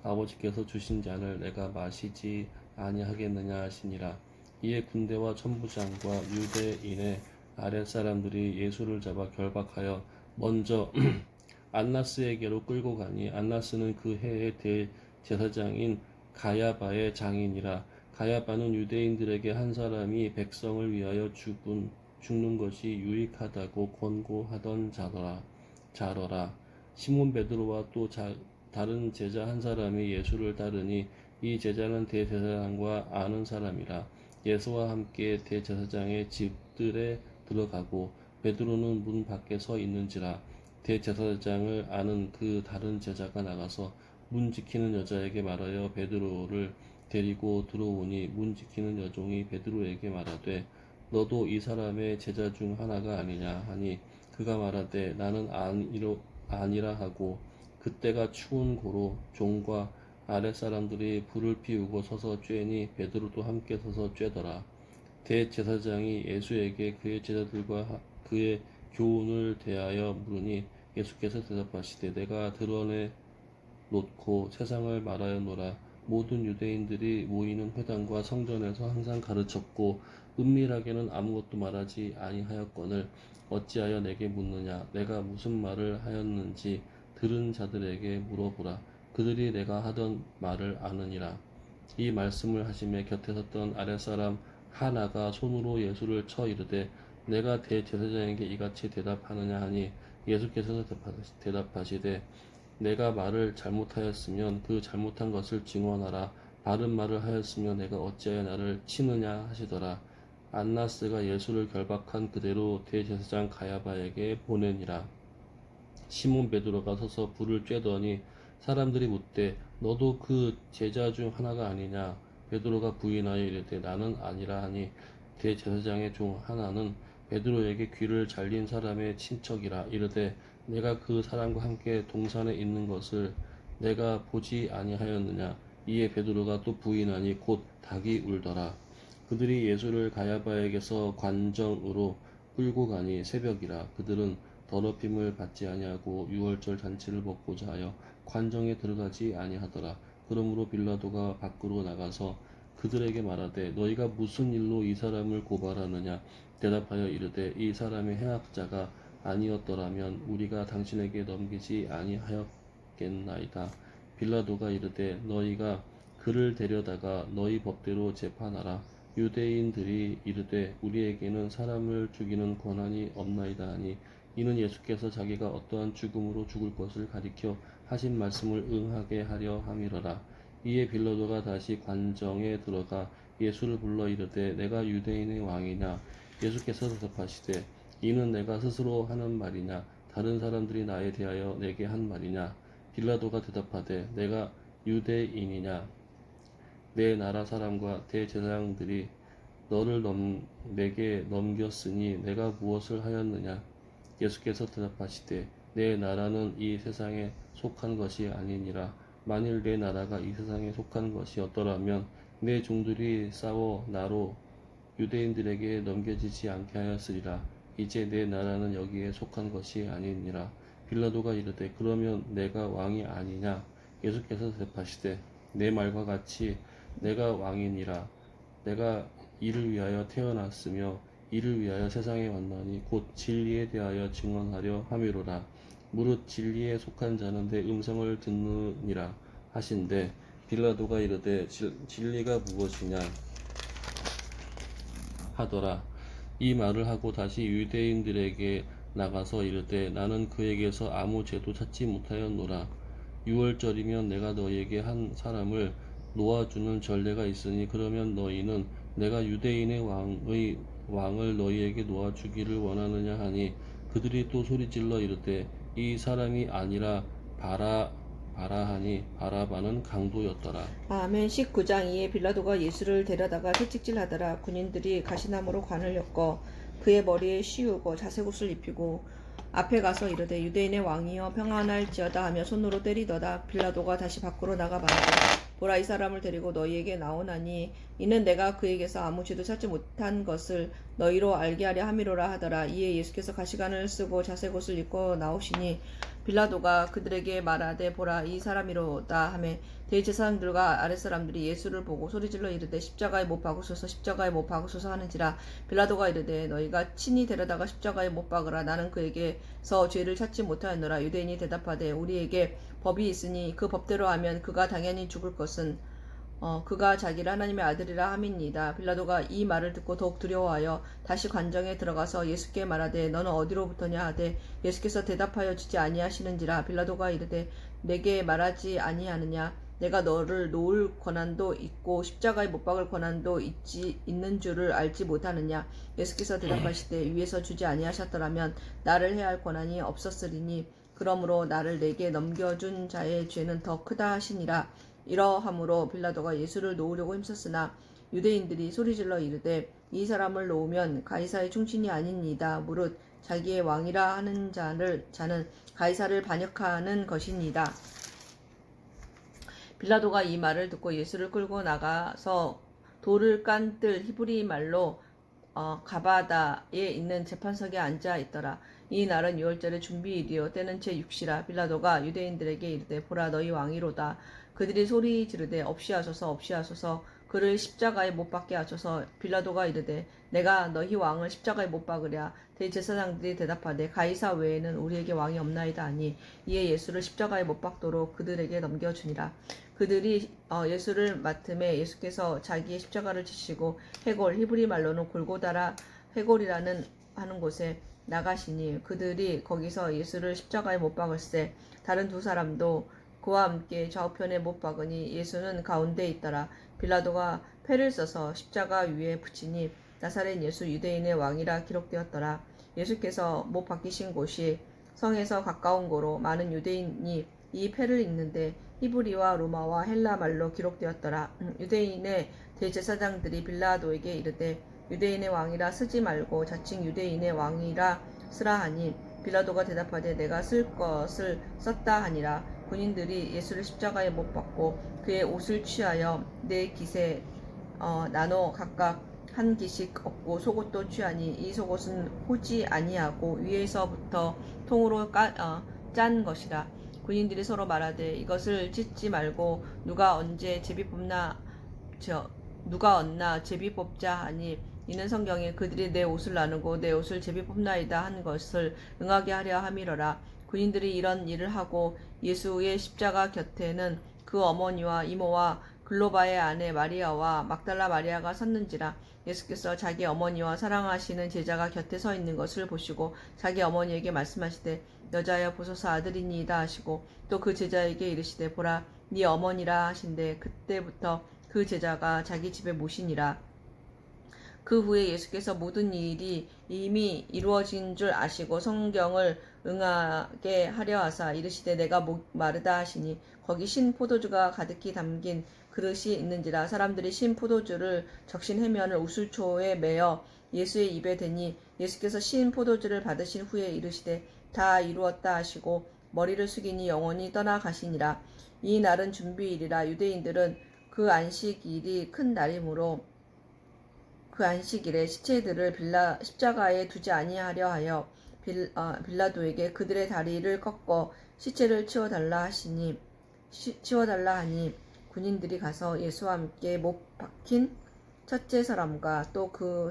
아버지께서 주신 잔을 내가 마시지 아니하겠느냐 하시니라. 이에 군대와 천부장과 유대인의 아랫사람들이 예수를 잡아 결박하여 먼저 안나스에게로 끌고 가니 안나스는 그 해의 대제사장인 가야바의 장인이라. 가야바는 유대인들에게 한 사람이 백성을 위하여 죽는 것이 유익하다고 권고하던 자러라. 시몬 베드로와 또 다른 제자 한 사람이 예수를 따르니 이 제자는 대제사장과 아는 사람이라. 예수와 함께 대제사장의 집들에 들어가고 베드로는 문 밖에 서 있는지라. 대제사장을 아는 그 다른 제자가 나가서 문 지키는 여자에게 말하여 베드로를 데리고 들어오니 문 지키는 여종이 베드로에게 말하되 너도 이 사람의 제자 중 하나가 아니냐 하니 그가 말하되 나는 아니라 하고 그때가 추운 고로 종과 아랫사람들이 불을 피우고 서서 쬐니 베드로도 함께 서서 쬐더라. 대제사장이 예수에게 그의 제자들과 그의 교훈을 대하여 물으니 예수께서 대답하시되 내가 드러내 놓고 세상을 말하였노라. 모든 유대인들이 모이는 회당과 성전에서 항상 가르쳤고 은밀하게는 아무것도 말하지 아니하였거늘 어찌하여 내게 묻느냐? 내가 무슨 말을 하였는지 들은 자들에게 물어보라. 그들이 내가 하던 말을 아느니라. 이 말씀을 하시매 곁에 섰던 아랫사람 하나가 손으로 예수를 쳐 이르되 내가 대제사장에게 이같이 대답하느냐 하니 예수께서 대답하시되 내가 말을 잘못하였으면 그 잘못한 것을 증언하라. 바른 말을 하였으면 내가 어찌하여 나를 치느냐 하시더라. 안나스가 예수를 결박한 그대로 대제사장 가야바에게 보내니라. 시몬 베드로가 서서 불을 쬐더니 사람들이 묻되 너도 그 제자 중 하나가 아니냐? 베드로가 부인하여 이르되 나는 아니라 하니 대제사장의 종 하나는 베드로에게 귀를 잘린 사람의 친척이라 이르되 내가 그 사람과 함께 동산에 있는 것을 내가 보지 아니하였느냐? 이에 베드로가 또 부인하니 곧 닭이 울더라. 그들이 예수를 가야바에게서 관정으로 끌고 가니 새벽이라. 그들은 더럽힘을 받지 아니하고 유월절 잔치를 먹고자 하여 관정에 들어가지 아니하더라. 그러므로 빌라도가 밖으로 나가서 그들에게 말하되 너희가 무슨 일로 이 사람을 고발하느냐? 대답하여 이르되 이 사람의 행악자가 아니었더라면 우리가 당신에게 넘기지 아니하였겠나이다. 빌라도가 이르되 너희가 그를 데려다가 너희 법대로 재판하라. 유대인들이 이르되 우리에게는 사람을 죽이는 권한이 없나이다 하니 이는 예수께서 자기가 어떠한 죽음으로 죽을 것을 가리켜 하신 말씀을 응하게 하려 함이러라. 이에 빌라도가 다시 관정에 들어가 예수를 불러 이르되 내가 유대인의 왕이냐? 예수께서 대답하시되 이는 내가 스스로 하는 말이냐? 다른 사람들이 나에 대하여 내게 한 말이냐? 빌라도가 대답하되 내가 유대인이냐? 내 나라 사람과 대제사장들이 너를 내게 넘겼으니 내가 무엇을 하였느냐? 예수께서 대답하시되 내 나라는 이 세상에 속한 것이 아니니라. 만일 내 나라가 이 세상에 속한 것이었더라면 내 종들이 싸워 나로 유대인들에게 넘겨지지 않게 하였으리라. 이제 내 나라는 여기에 속한 것이 아니니라. 빌라도가 이르되 그러면 내가 왕이 아니냐? 예수께서 대답하시되 내 말과 같이 내가 왕이니라. 내가 이를 위하여 태어났으며 이를 위하여 세상에 왔나니 곧 진리에 대하여 증언하려 함이로라. 무릇 진리에 속한 자는 내 음성을 듣느니라 하신대 빌라도가 이르되 진리가 무엇이냐 하더라. 이 말을 하고 다시 유대인들에게 나가서 이르되 나는 그에게서 아무 죄도 찾지 못하였노라. 유월절이면 내가 너희에게 한 사람을 놓아주는 전례가 있으니 그러면 너희는 내가 유대인의 왕을 너희에게 놓아주기를 원하느냐 하니 그들이 또 소리질러 이르되 이 사람이 아니라 바라하니 바라바는 강도였더라. 아멘. 19장. 이에 빌라도가 예수를 데려다가 채찍질하더라. 군인들이 가시나무로 관을 엮어 그의 머리에 씌우고 자색옷을 입히고 앞에 가서 이르되 유대인의 왕이여 평안할지어다 하며 손으로 때리더다. 빌라도가 다시 밖으로 나가 말하되 보라, 이 사람을 데리고 너희에게 나오나니 이는 내가 그에게서 아무 죄도 찾지 못한 것을 너희로 알게 하려 함이로라 하더라. 이에 예수께서 가시관을 쓰고 자색옷을 입고 나오시니 빌라도가 그들에게 말하되 보라, 이 사람이로다 하매 대제사장들과 아랫사람들이 예수를 보고 소리질러 이르되 십자가에 못 박으소서, 십자가에 못 박으소서 하는지라. 빌라도가 이르되 너희가 친히 데려다가 십자가에 못 박으라. 나는 그에게서 죄를 찾지 못하였노라. 유대인이 대답하되 우리에게 법이 있으니 그 법대로 하면 그가 당연히 죽을 것은 그가 자기를 하나님의 아들이라 함이니이다. 빌라도가 이 말을 듣고 더욱 두려워하여 다시 관정에 들어가서 예수께 말하되 너는 어디로부터냐 하되 예수께서 대답하여 주지 아니하시는지라. 빌라도가 이르되 내게 말하지 아니하느냐? 내가 너를 놓을 권한도 있고 십자가에 못 박을 권한도 있는 줄을 알지 못하느냐? 예수께서 대답하시되 위에서 주지 아니하셨더라면 나를 해야 할 권한이 없었으리니 그러므로 나를 내게 넘겨준 자의 죄는 더 크다 하시니라. 이러함으로 빌라도가 예수를 놓으려고 힘썼으나 유대인들이 소리질러 이르되 이 사람을 놓으면 가이사의 충신이 아니니이다. 무릇 자기의 왕이라 하는 자는 가이사를 반역하는 것이니이다. 빌라도가 이 말을 듣고 예수를 끌고 나가서 돌을 깐 뜰 히브리 말로 가바다에 있는 재판석에 앉아 있더라. 이 날은 유월절의 준비일이요 때는 제6시라. 빌라도가 유대인들에게 이르되 보라, 너희 왕이로다. 그들이 소리 지르되 없이하소서, 없이하소서. 그를 십자가에 못 박게 하소서. 빌라도가 이르되 내가 너희 왕을 십자가에 못 박으랴. 대제사장들이 대답하되 가이사 외에는 우리에게 왕이 없나이다 하니 이에 예수를 십자가에 못 박도록 그들에게 넘겨주니라. 그들이 예수를 맡음에 예수께서 자기의 십자가를 지시고 해골, 히브리 말로는 골고다라 해골이라는 하는 곳에 나가시니 그들이 거기서 예수를 십자가에 못 박을세. 다른 두 사람도 그와 함께 좌우편에 못 박으니 예수는 가운데에 있더라. 빌라도가 패를 써서 십자가 위에 붙이니 나사렛 예수 유대인의 왕이라 기록되었더라. 예수께서 못 박히신 곳이 성에서 가까운 고로 많은 유대인이 이 패를 읽는데 히브리와 로마와 헬라 말로 기록되었더라. 유대인의 대제사장들이 빌라도에게 이르되 유대인의 왕이라 쓰지 말고 자칭 유대인의 왕이라 쓰라 하니 빌라도가 대답하되 내가 쓸 것을 썼다 하니라. 군인들이 예수를 십자가에 못 박고 그의 옷을 취하여 네 깃에 나눠 각각 한 깃씩 얻고 속옷도 취하니 이 속옷은 호지 아니하고 위에서부터 통으로 짠 것이라. 군인들이 서로 말하되 이것을 찢지 말고 누가 얻나 제비 뽑자 하니 이는 성경에 그들이 내 옷을 나누고 내 옷을 제비 뽑나이다 한 것을 응하게 하려 함이러라. 군인들이 이런 일을 하고 예수의 십자가 곁에는 그 어머니와 이모와 글로바의 아내 마리아와 막달라 마리아가 섰는지라. 예수께서 자기 어머니와 사랑하시는 제자가 곁에 서 있는 것을 보시고 자기 어머니에게 말씀하시되 여자여 보소서 아들이니이다 하시고 또 그 제자에게 이르시되 보라 네 어머니라 하신대 그때부터 그 제자가 자기 집에 모시니라. 그 후에 예수께서 모든 일이 이미 이루어진 줄 아시고 성경을 응하게 하려 하사 이르시되 내가 마르다 하시니 거기 신 포도주가 가득히 담긴 그릇이 있는지라. 사람들이 신 포도주를 적신 해면을 우슬초에 매어 예수의 입에 대니 예수께서 신 포도주를 받으신 후에 이르시되 다 이루었다 하시고 머리를 숙이니 영원히 떠나가시니라. 이 날은 준비일이라. 유대인들은 그 안식일이 큰 날이므로 그 안식일에 시체들을 십자가에 두지 아니하려 하여 빌라도에게 그들의 다리를 꺾어 시체를 치워달라 하니 군인들이 가서 예수와 함께 못 박힌 첫째 사람과 또 그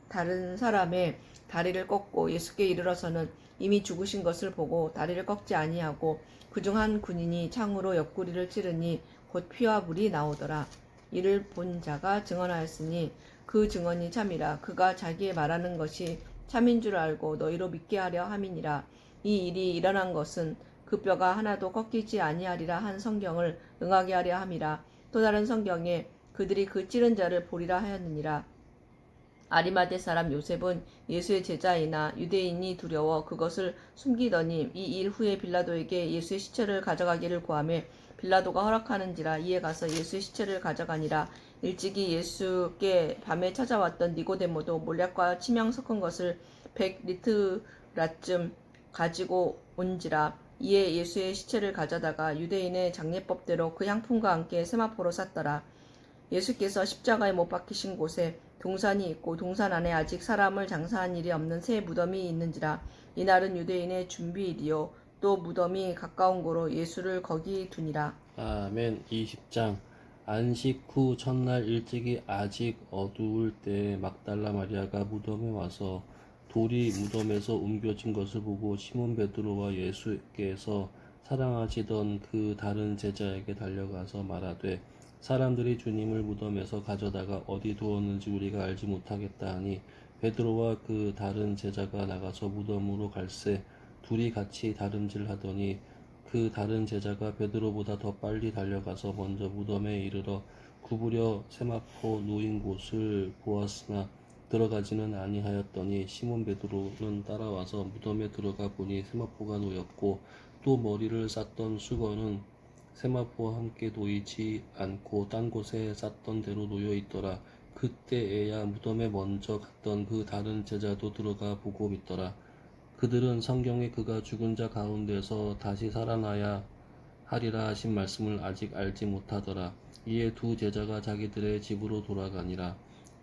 다른 사람의 다리를 꺾고 예수께 이르러서는 이미 죽으신 것을 보고 다리를 꺾지 아니하고 그중 한 군인이 창으로 옆구리를 찌르니 곧 피와 불이 나오더라. 이를 본 자가 증언하였으니 그 증언이 참이라. 그가 자기의 말하는 것이 참인 줄 알고 너희로 믿게 하려 함이니라. 이 일이 일어난 것은 그 뼈가 하나도 꺾이지 아니하리라 한 성경을 응하게 하려 함이라. 또 다른 성경에 그들이 그 찌른 자를 보리라 하였느니라. 아리마대 사람 요셉은 예수의 제자이나 유대인이 두려워 그것을 숨기더니 이 일 후에 빌라도에게 예수의 시체를 가져가기를 구하매 빌라도가 허락하는지라. 이에 가서 예수의 시체를 가져가니라. 일찍이 예수께 밤에 찾아왔던 니고데모도 몰약과 침향 섞은 것을 100리트라쯤 가지고 온지라. 이에 예수의 시체를 가져다가 유대인의 장례법대로 그 향품과 함께 세마포로 쌌더라. 예수께서 십자가에 못 박히신 곳에 동산이 있고 동산 안에 아직 사람을 장사한 일이 없는 새 무덤이 있는지라. 이날은 유대인의 준비일이요 또 무덤이 가까운 고로 예수를 거기 두니라. 아멘. 20장. 안식 후 첫날 일찍이 아직 어두울 때 막달라 마리아가 무덤에 와서 돌이 무덤에서 옮겨진 것을 보고 시몬 베드로와 예수께서 사랑하시던 그 다른 제자에게 달려가서 말하되 사람들이 주님을 무덤에서 가져다가 어디 두었는지 우리가 알지 못하겠다 하니 베드로와 그 다른 제자가 나가서 무덤으로 갈새 둘이 같이 다름질하더니 그 다른 제자가 베드로보다 더 빨리 달려가서 먼저 무덤에 이르러 구부려 세마포 놓인 곳을 보았으나 들어가지는 아니하였더니 시몬 베드로는 따라와서 무덤에 들어가 보니 세마포가 놓였고 또 머리를 쌌던 수건은 세마포와 함께 놓이지 않고 딴 곳에 쌌던 대로 놓여 있더라. 그때에야 무덤에 먼저 갔던 그 다른 제자도 들어가 보고 믿더라. 그들은 성경에 그가 죽은 자 가운데서 다시 살아나야 하리라 하신 말씀을 아직 알지 못하더라. 이에 두 제자가 자기들의 집으로 돌아가니라.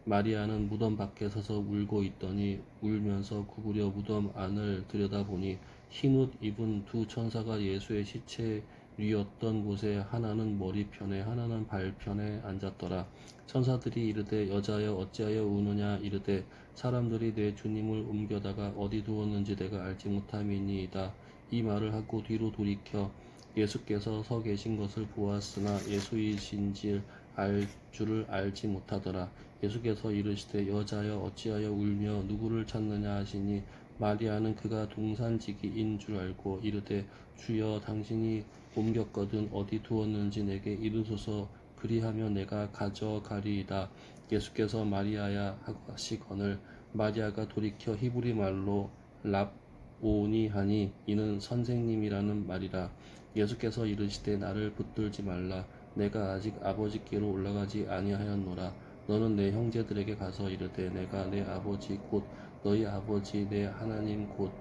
마리아는 무덤 밖에 서서 울고 있더니 울면서 구부려 무덤 안을 들여다보니 흰옷 입은 두 천사가 예수의 시체 위였던 곳에 하나는 머리편에 하나는 발편에 앉았더라. 천사들이 이르되 여자여 어찌하여 우느냐 이르되 사람들이 내 주님을 옮겨다가 어디 두었는지 내가 알지 못함이니이다. 이 말을 하고 뒤로 돌이켜 예수께서 서 계신 것을 보았으나 예수이신지 알 줄을 알지 못하더라. 예수께서 이르시되 여자여 어찌하여 울며 누구를 찾느냐 하시니 마리아는 그가 동산지기인 줄 알고 이르되 주여 당신이 옮겼거든 어디 두었는지 내게 이르소서 그리하면 내가 가져가리이다. 예수께서 마리아야 하시거늘 마리아가 돌이켜 히브리 말로 랍오니 하니 이는 선생님이라는 말이라. 예수께서 이르시되 나를 붙들지 말라. 내가 아직 아버지께로 올라가지 아니하였노라. 너는 내 형제들에게 가서 이르되 내가 내 아버지 곧 너희 아버지 내 하나님 곧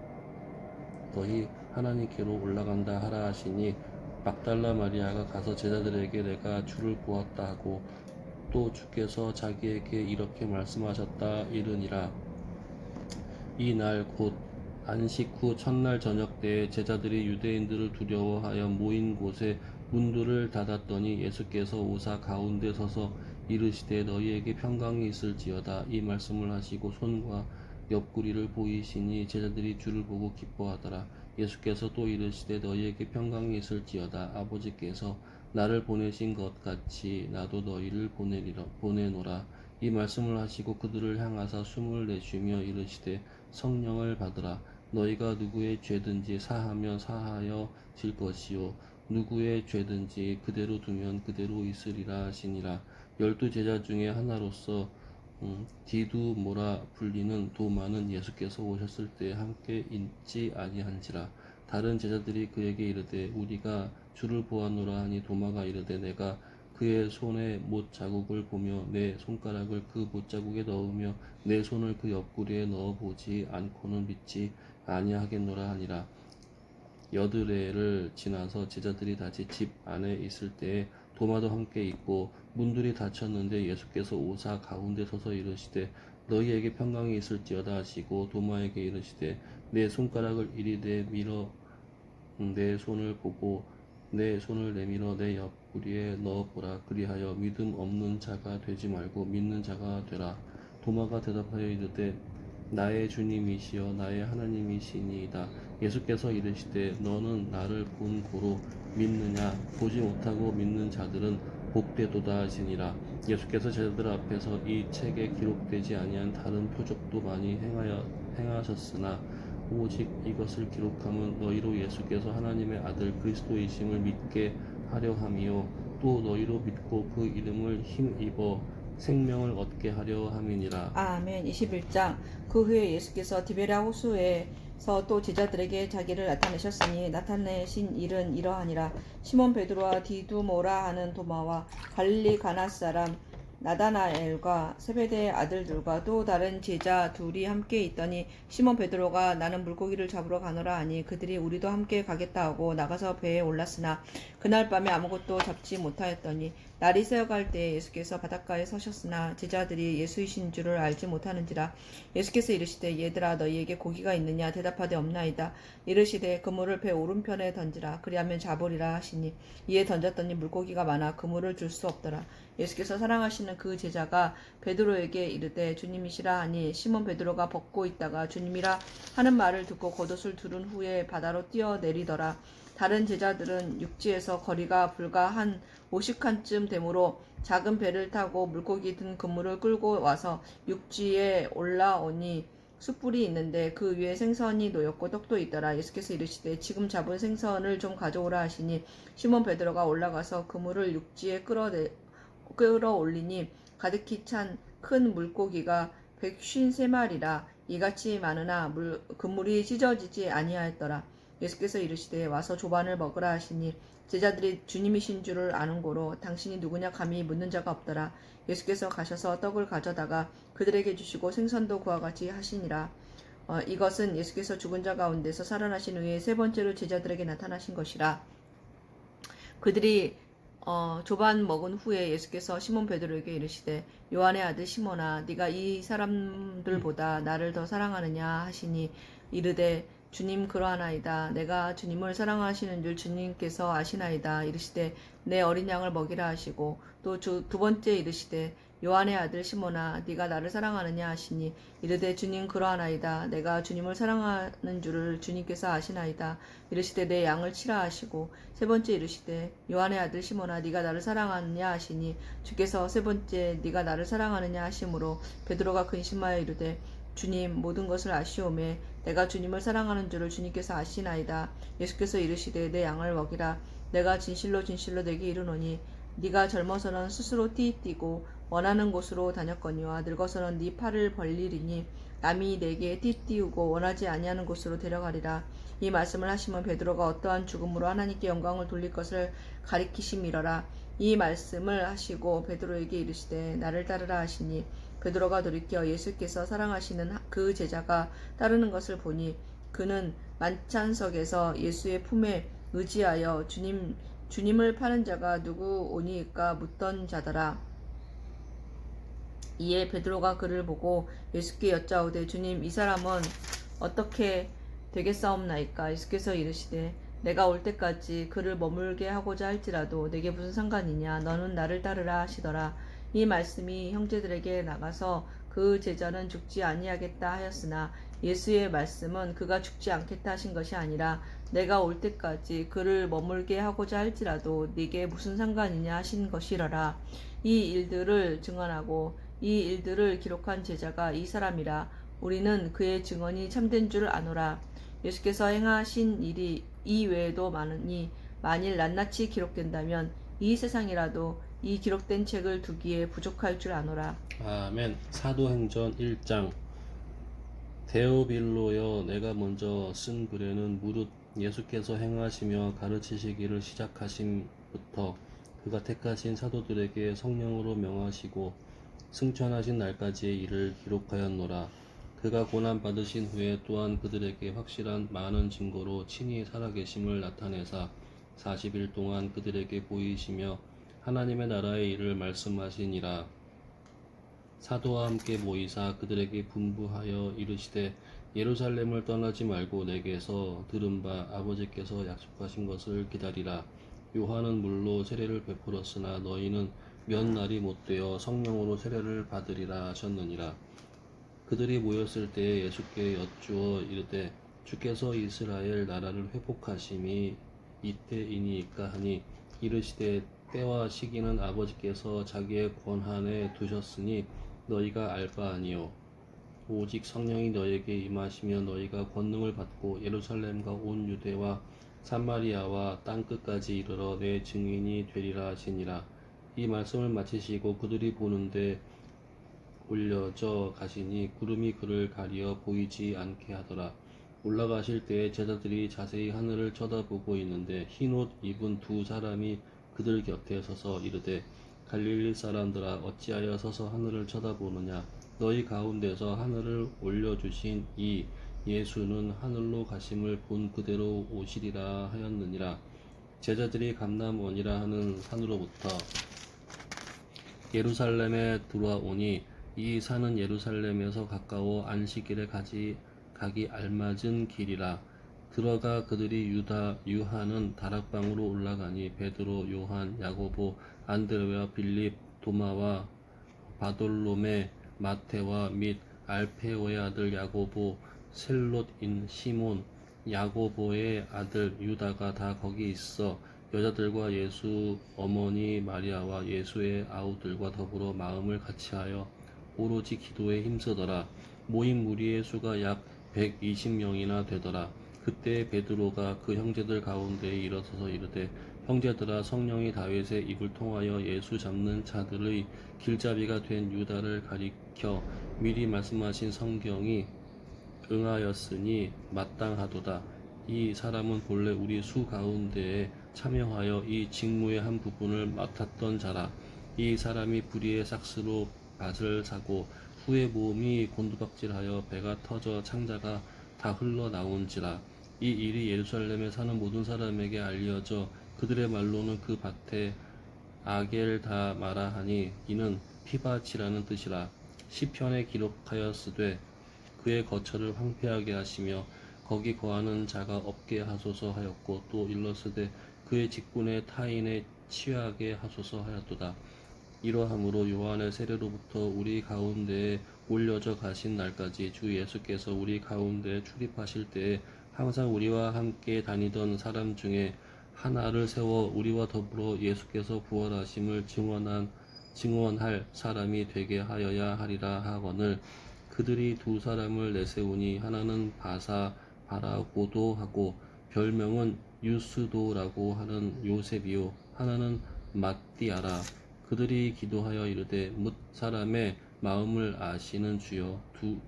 너희 하나님께로 올라간다 하라 하시니 막달라 마리아가 가서 제자들에게 내가 주를 보았다 하고 또 주께서 자기에게 이렇게 말씀하셨다 이르니라. 이 날 곧 안식 후 첫날 저녁 때에 제자들이 유대인들을 두려워하여 모인 곳에 문들을 닫았더니 예수께서 오사 가운데 서서 이르시되 너희에게 평강이 있을지어다. 이 말씀을 하시고 손과 옆구리를 보이시니 제자들이 주를 보고 기뻐하더라. 예수께서 또 이르시되 너희에게 평강이 있을지어다. 아버지께서 나를 보내신 것 같이 나도 너희를 보내노라. 이 말씀을 하시고 그들을 향하사 숨을 내쉬며 이르시되 성령을 받으라. 너희가 누구의 죄든지 사하면 사하여 질 것이요 누구의 죄든지 그대로 두면 그대로 있으리라 하시니라. 12 제자 중에 하나로서 디두모라 불리는 도마는 예수께서 오셨을 때 함께 있지 아니한지라. 다른 제자들이 그에게 이르되 우리가 주를 보았노라 하니 도마가 이르되 내가 그의 손에 못 자국을 보며 내 손가락을 그 못 자국에 넣으며 내 손을 그 옆구리에 넣어 보지 않고는 믿지 아니하겠노라 하니라. 여드레를 지나서 제자들이 다시 집 안에 있을 때에 도마도 함께 있고 문들이 닫혔는데 예수께서 오사 가운데 서서 이르시되 너희에게 평강이 있을지어다 하시고 도마에게 이르시되 내 손가락을 이리 내밀어 내 손을 보고 내 손을 내밀어 내 옆구리에 넣어보라. 그리하여 믿음 없는 자가 되지 말고 믿는 자가 되라. 도마가 대답하여 이르되 나의 주님이시여 나의 하나님이시니이다. 예수께서 이르시되 너는 나를 본 고로 믿느냐. 보지 못하고 믿는 자들은 복되도다 하시니라. 예수께서 제자들 앞에서 이 책에 기록되지 아니한 다른 표적도 많이 행하셨으나 오직 이것을 기록함은 너희로 예수께서 하나님의 아들 그리스도이심을 믿게 하려 함이요 또 너희로 믿고 그 이름을 힘입어 생명을 얻게 하려 함이니라. 아멘. 21장. 그 후에 예수께서 디베랴 호수에서 또 제자들에게 자기를 나타내셨으니 나타내신 일은 이러하니라. 시몬 베드로와 디두모라 하는 도마와 갈릴리 가나 사람 나다나엘과 세베대의 아들들과 또 다른 제자 둘이 함께 있더니 시몬 베드로가 나는 물고기를 잡으러 가노라 하니 그들이 우리도 함께 가겠다 하고 나가서 배에 올랐으나 그날 밤에 아무것도 잡지 못하였더니 날이 새어갈 때에 예수께서 바닷가에 서셨으나 제자들이 예수이신 줄을 알지 못하는지라. 예수께서 이르시되 얘들아 너희에게 고기가 있느냐. 대답하되 없나이다. 이르시되 그물을 배 오른편에 던지라. 그리하면 잡으리라 하시니 이에 던졌더니 물고기가 많아 그물을 줄 수 없더라. 예수께서 사랑하시는 그 제자가 베드로에게 이르되 주님이시라 하니 시몬 베드로가 벗고 있다가 주님이라 하는 말을 듣고 겉옷을 두른 후에 바다로 뛰어내리더라. 다른 제자들은 육지에서 거리가 불과 한 50칸쯤 되므로 작은 배를 타고 물고기 든 그물을 끌고 와서 육지에 올라오니 숯불이 있는데 그 위에 생선이 놓였고 떡도 있더라. 예수께서 이르시되 지금 잡은 생선을 좀 가져오라 하시니 시몬 베드로가 올라가서 그물을 육지에 끌어올리니 가득히 찬 큰 물고기가 153마리라. 이같이 많으나 그물이 찢어지지 아니하였더라. 예수께서 이르시되 와서 조반을 먹으라 하시니 제자들이 주님이신 줄을 아는 고로 당신이 누구냐 감히 묻는 자가 없더라. 예수께서 가셔서 떡을 가져다가 그들에게 주시고 생선도 그와 같이 하시니라. 이것은 예수께서 죽은 자 가운데서 살아나신 후에 세 번째로 제자들에게 나타나신 것이라. 그들이 조반 먹은 후에 예수께서 시몬 베드로에게 이르시되 요한의 아들 시몬아 네가 이 사람들보다 나를 더 사랑하느냐 하시니 이르되 주님 그러하나이다. 내가 주님을 사랑하시는 줄 주님께서 아시나이다. 이르시되 내 어린 양을 먹이라 하시고 또 두 번째 이르시되 요한의 아들 시몬아 네가 나를 사랑하느냐 하시니 이르되 주님 그러하나이다. 내가 주님을 사랑하는 줄을 주님께서 아시나이다. 이르시되 내 양을 치라 하시고 세 번째 이르시되 요한의 아들 시몬아 네가 나를 사랑하느냐 하시니 주께서 세 번째 네가 나를 사랑하느냐 하심으로 베드로가 근심하여 이르되 주님 모든 것을 아시오매 내가 주님을 사랑하는 줄을 주님께서 아시나이다. 예수께서 이르시되 내 양을 먹이라. 내가 진실로 진실로 내게 이르노니 네가 젊어서는 스스로 띠띠고 원하는 곳으로 다녔거니와 늙어서는 네 팔을 벌리리니 남이 내게 띠띠우고 원하지 아니하는 곳으로 데려가리라. 이 말씀을 하시면 베드로가 어떠한 죽음으로 하나님께 영광을 돌릴 것을 가리키심이러라. 이 말씀을 하시고 베드로에게 이르시되 나를 따르라 하시니 베드로가 돌이켜 예수께서 사랑하시는 그 제자가 따르는 것을 보니 그는 만찬석에서 예수의 품에 의지하여 주님을 파는 자가 누구 오니까 묻던 자더라. 이에 베드로가 그를 보고 예수께 여짜오되 주님 이 사람은 어떻게 되겠사옵나이까. 예수께서 이르시되 내가 올 때까지 그를 머물게 하고자 할지라도 내게 무슨 상관이냐. 너는 나를 따르라 하시더라. 이 말씀이 형제들에게 나가서 그 제자는 죽지 아니하겠다 하였으나 예수의 말씀은 그가 죽지 않겠다 하신 것이 아니라 내가 올 때까지 그를 머물게 하고자 할지라도 네게 무슨 상관이냐 하신 것이러라. 이 일들을 증언하고 이 일들을 기록한 제자가 이 사람이라. 우리는 그의 증언이 참된 줄 아노라. 예수께서 행하신 일이 이 외에도 많으니 만일 낱낱이 기록된다면 이 세상이라도 이 기록된 책을 두기에 부족할 줄 아노라. 아멘. 사도행전 1장. 데오빌로여, 내가 먼저 쓴 글에는 무릇 예수께서 행하시며 가르치시기를 시작하심부터 그가 택하신 사도들에게 성령으로 명하시고 승천하신 날까지의 일을 기록하였노라. 그가 고난 받으신 후에 또한 그들에게 확실한 많은 증거로 친히 살아계심을 나타내사 40일 동안 그들에게 보이시며 하나님의 나라의 일을 말씀하시니라. 사도와 함께 모이사 그들에게 분부하여 이르시되 예루살렘을 떠나지 말고 내게서 들은 바 아버지께서 약속하신 것을 기다리라. 요한은 물로 세례를 베풀었으나 너희는 몇 날이 못되어 성령으로 세례를 받으리라 하셨느니라. 그들이 모였을 때에 예수께 여쭈어 이르되 주께서 이스라엘 나라를 회복하심이 이때이니이까 하니 이르시되 때와 시기는 아버지께서 자기의 권한에 두셨으니 너희가 알 바 아니요 오직 성령이 너희에게 임하시면 너희가 권능을 받고 예루살렘과 온 유대와 사마리아와 땅 끝까지 이르러 내 증인이 되리라 하시니라. 이 말씀을 마치시고 그들이 보는데 올려져 가시니 구름이 그를 가리어 보이지 않게 하더라. 올라가실 때에 제자들이 자세히 하늘을 쳐다보고 있는데 흰 옷 입은 두 사람이 그들 곁에 서서 이르되 갈릴리 사람들아 어찌하여 서서 하늘을 쳐다보느냐. 너희 가운데서 하늘을 올려주신 이 예수는 하늘로 가심을 본 그대로 오시리라 하였느니라. 제자들이 감람원이라 하는 산으로부터 예루살렘에 들어오니 이 산은 예루살렘에서 가까워 안식일에 가기 알맞은 길이라. 들어가 그들이 유하는 다락방으로 올라가니 베드로, 요한, 야고보, 안드레와 빌립, 도마와 바돌로메, 마테와 및 알페오의 아들 야고보, 셀롯인 시몬, 야고보의 아들 유다가 다 거기 있어 여자들과 예수 어머니 마리아와 예수의 아우들과 더불어 마음을 같이하여 오로지 기도에 힘쓰더라. 모인 무리의 수가 약 120명이나 되더라. 그때 베드로가 그 형제들 가운데에 일어서서 이르되 형제들아 성령이 다윗의 입을 통하여 예수 잡는 자들의 길잡이가 된 유다를 가리켜 미리 말씀하신 성경이 응하였으니 마땅하도다. 이 사람은 본래 우리 수 가운데에 참여하여 이 직무의 한 부분을 맡았던 자라. 이 사람이 불의의 삭스로 밭을 사고 후에 모음이 곤두박질하여 배가 터져 창자가 다 흘러나온지라. 이 일이 예루살렘에 사는 모든 사람에게 알려져 그들의 말로는 그 밭에 아겔다마라 하니 이는 피밭이라는 뜻이라. 시편에 기록하였으되 그의 거처를 황폐하게 하시며 거기 거하는 자가 없게 하소서 하였고 또 일렀으되 그의 직분에 타인의 취하게 하소서 하였도다. 이러함으로 요한의 세례로부터 우리 가운데에 올려져 가신 날까지 주 예수께서 우리 가운데에 출입하실 때에 항상 우리와 함께 다니던 사람 중에 하나를 세워 우리와 더불어 예수께서 부활하심을 증언할 사람이 되게 하여야 하리라 하거늘 그들이 두 사람을 내세우니 하나는 바라고도 하고 별명은 유스도라고 하는 요셉이요 하나는 matti아라. 그들이 기도하여 이르되 뭇 사람의 마음을 아시는 주여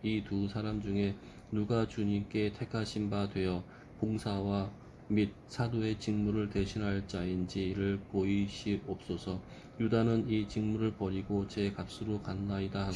이 두 사람 중에 누가 주님께 택하신 바 되어 봉사와 및 사도의 직무를 대신할 자인지를 보이시옵소서. 유다는 이 직무를 버리고 제 값으로 갔나이다 하고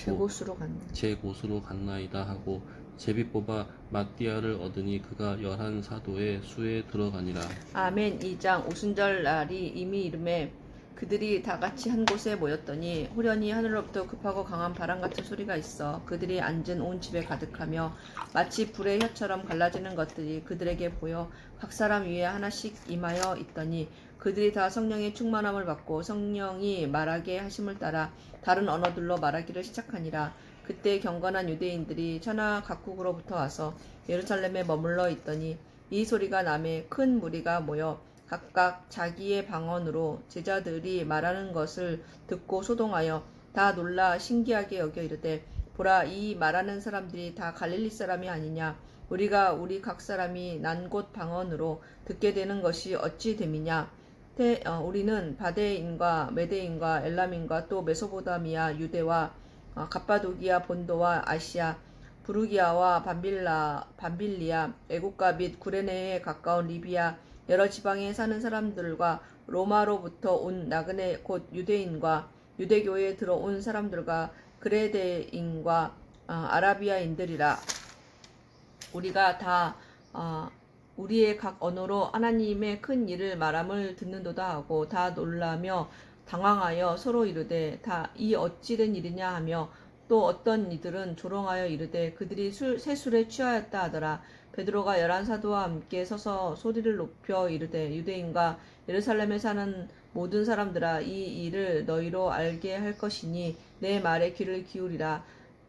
제 곳으로 갔나이다 하고 제비 뽑아 matti아를 얻으니 그가 11 사도의 수에 들어가니라. 아멘. 2장 오순절 날이 이미 이름에 그들이 다 같이 한 곳에 모였더니 호련히 하늘로부터 급하고 강한 바람 같은 소리가 있어 그들이 앉은 온 집에 가득하며 마치 불의 혀처럼 갈라지는 것들이 그들에게 보여 각 사람 위에 하나씩 임하여 있더니 그들이 다 성령의 충만함을 받고 성령이 말하게 하심을 따라 다른 언어들로 말하기를 시작하니라. 그때 경건한 유대인들이 천하 각국으로부터 와서 예루살렘에 머물러 있더니 이 소리가 나매 큰 무리가 모여 각각 자기의 방언으로 제자들이 말하는 것을 듣고 소동하여 다 놀라 신기하게 여겨 이르되 보라 이 말하는 사람들이 다 갈릴리 사람이 아니냐. 우리가 우리 각 사람이 난 곳 방언으로 듣게 되는 것이 어찌 됨이냐. 우리는 바데인과 메데인과 엘람인과 또 메소포타미아, 유대와 갑바도기아, 본도와 아시아, 부르기아와 밤빌리아, 애국가 및 구레네에 가까운 리비아, 여러 지방에 사는 사람들과 로마로부터 온 나그네 곧 유대인과 유대교에 들어온 사람들과 그레데인과 아라비아인들이라. 우리가 다 우리의 각 언어로 하나님의 큰 일을 말함을 듣는도다 하고 다 놀라며 당황하여 서로 이르되 다 이 어찌 된 일이냐 하며 또 어떤 이들은 조롱하여 이르되 그들이 새 술에 취하였다 하더라. 베드로가 11 사도와 함께 서서 소리를 높여 이르되 유대인과 예루살렘에 사는 모든 사람들아 이 일을 너희로 알게 할 것이니 내 말에 귀를 기울이라.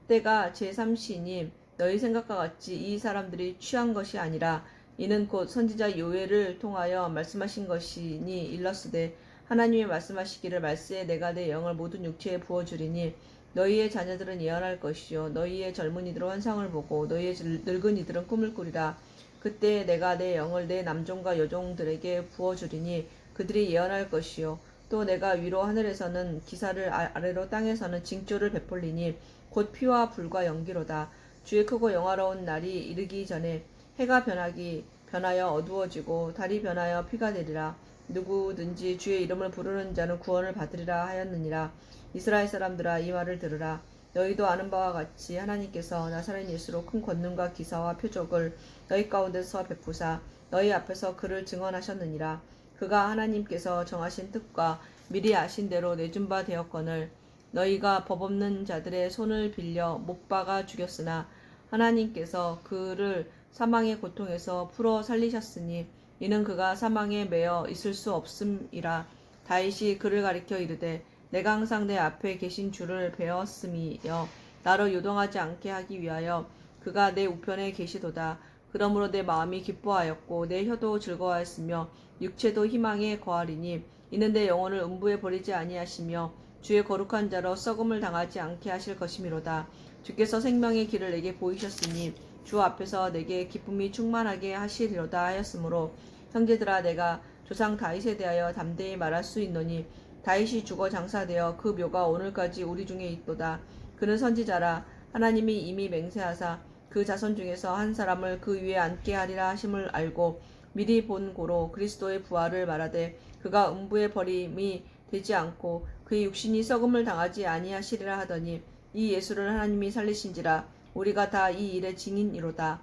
때가 제3시니 너희 생각과 같이 이 사람들이 취한 것이 아니라 이는 곧 선지자 요엘을 통하여 말씀하신 것이니 일렀으되 하나님이 말씀하시기를 말세에 내가 내 영을 모든 육체에 부어주리니 너희의 자녀들은 예언할 것이요 너희의 젊은이들은 환상을 보고 너희의 늙은이들은 꿈을 꾸리라. 그때 내가 내 영을 내 남종과 여종들에게 부어주리니 그들이 예언할 것이요 또 내가 위로 하늘에서는 기사를 아래로 땅에서는 징조를 베풀리니 곧 피와 불과 연기로다. 주의 크고 영화로운 날이 이르기 전에 해가 변하여 어두워지고 달이 변하여 피가 되리라. 누구든지 주의 이름을 부르는 자는 구원을 받으리라 하였느니라. 이스라엘 사람들아 이 말을 들으라. 너희도 아는 바와 같이 하나님께서 나사렛 예수로 큰 권능과 기사와 표적을 너희 가운데서 베푸사 너희 앞에서 그를 증언하셨느니라. 그가 하나님께서 정하신 뜻과 미리 아신 대로 내준 바 되었거늘 너희가 법 없는 자들의 손을 빌려 못 박아 죽였으나 하나님께서 그를 사망의 고통에서 풀어 살리셨으니 이는 그가 사망에 매여 있을 수 없음이라. 다윗이 그를 가리켜 이르되 내가 항상 내 앞에 계신 주를 배웠음이여 나를 요동하지 않게 하기 위하여 그가 내 우편에 계시도다. 그러므로 내 마음이 기뻐하였고 내 혀도 즐거워하였으며 육체도 희망에 거하리니 이는 내 영혼을 음부에 버리지 아니하시며 주의 거룩한 자로 썩음을 당하지 않게 하실 것이미로다. 주께서 생명의 길을 내게 보이셨으니 주 앞에서 내게 기쁨이 충만하게 하시리로다 하였으므로 형제들아 내가 조상 다윗에 대하여 담대히 말할 수 있노니 다윗이 죽어 장사되어 그 묘가 오늘까지 우리 중에 있도다. 그는 선지자라. 하나님이 이미 맹세하사 그 자손 중에서 한 사람을 그 위에 앉게 하리라 하심을 알고 미리 본 고로 그리스도의 부활을 말하되 그가 음부에 버림이 되지 않고 그의 육신이 썩음을 당하지 아니하시리라 하더니 이 예수를 하나님이 살리신지라. 우리가 다 이 일의 증인이로다.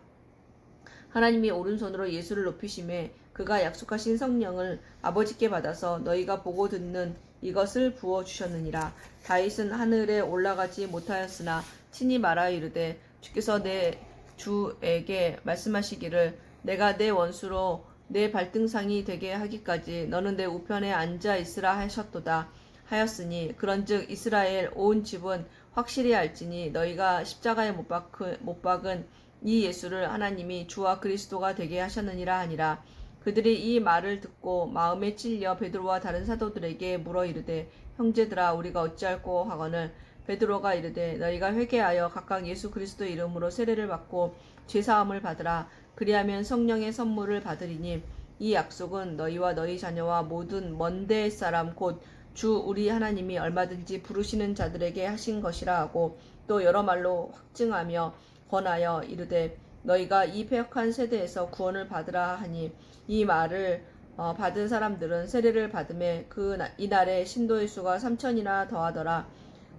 하나님이 오른손으로 예수를 높이심에 그가 약속하신 성령을 아버지께 받아서 너희가 보고 듣는 이것을 부어주셨느니라. 다윗은 하늘에 올라가지 못하였으나 친히 말하여 이르되 주께서 내 주에게 말씀하시기를 내가 내 원수로 내 발등상이 되게 하기까지 너는 내 우편에 앉아 있으라 하셨도다 하였으니 그런즉 이스라엘 온 집은 확실히 알지니 너희가 십자가에 못 박은 이 예수를 하나님이 주와 그리스도가 되게 하셨느니라 하니라. 그들이 이 말을 듣고 마음에 찔려 베드로와 다른 사도들에게 물어 이르되 형제들아 우리가 어찌할꼬 하거늘 베드로가 이르되 너희가 회개하여 각각 예수 그리스도의 이름으로 세례를 받고 죄사함을 받으라. 그리하면 성령의 선물을 받으리니 이 약속은 너희와 너희 자녀와 모든 먼 데 사람 곧 주 우리 하나님이 얼마든지 부르시는 자들에게 하신 것이라 하고 또 여러 말로 확증하며 권하여 이르되 너희가 이 패역한 세대에서 구원을 받으라 하니 이 말을 받은 사람들은 세례를 받음에 이날에 신도의 수가 3,000이나 더하더라.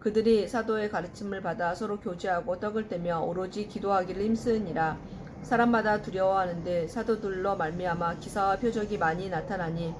그들이 사도의 가르침을 받아 서로 교제하고 떡을 떼며 오로지 기도하기를 힘쓰니라. 사람마다 두려워하는데 사도들로 말미암아 기사와 표적이 많이 나타나니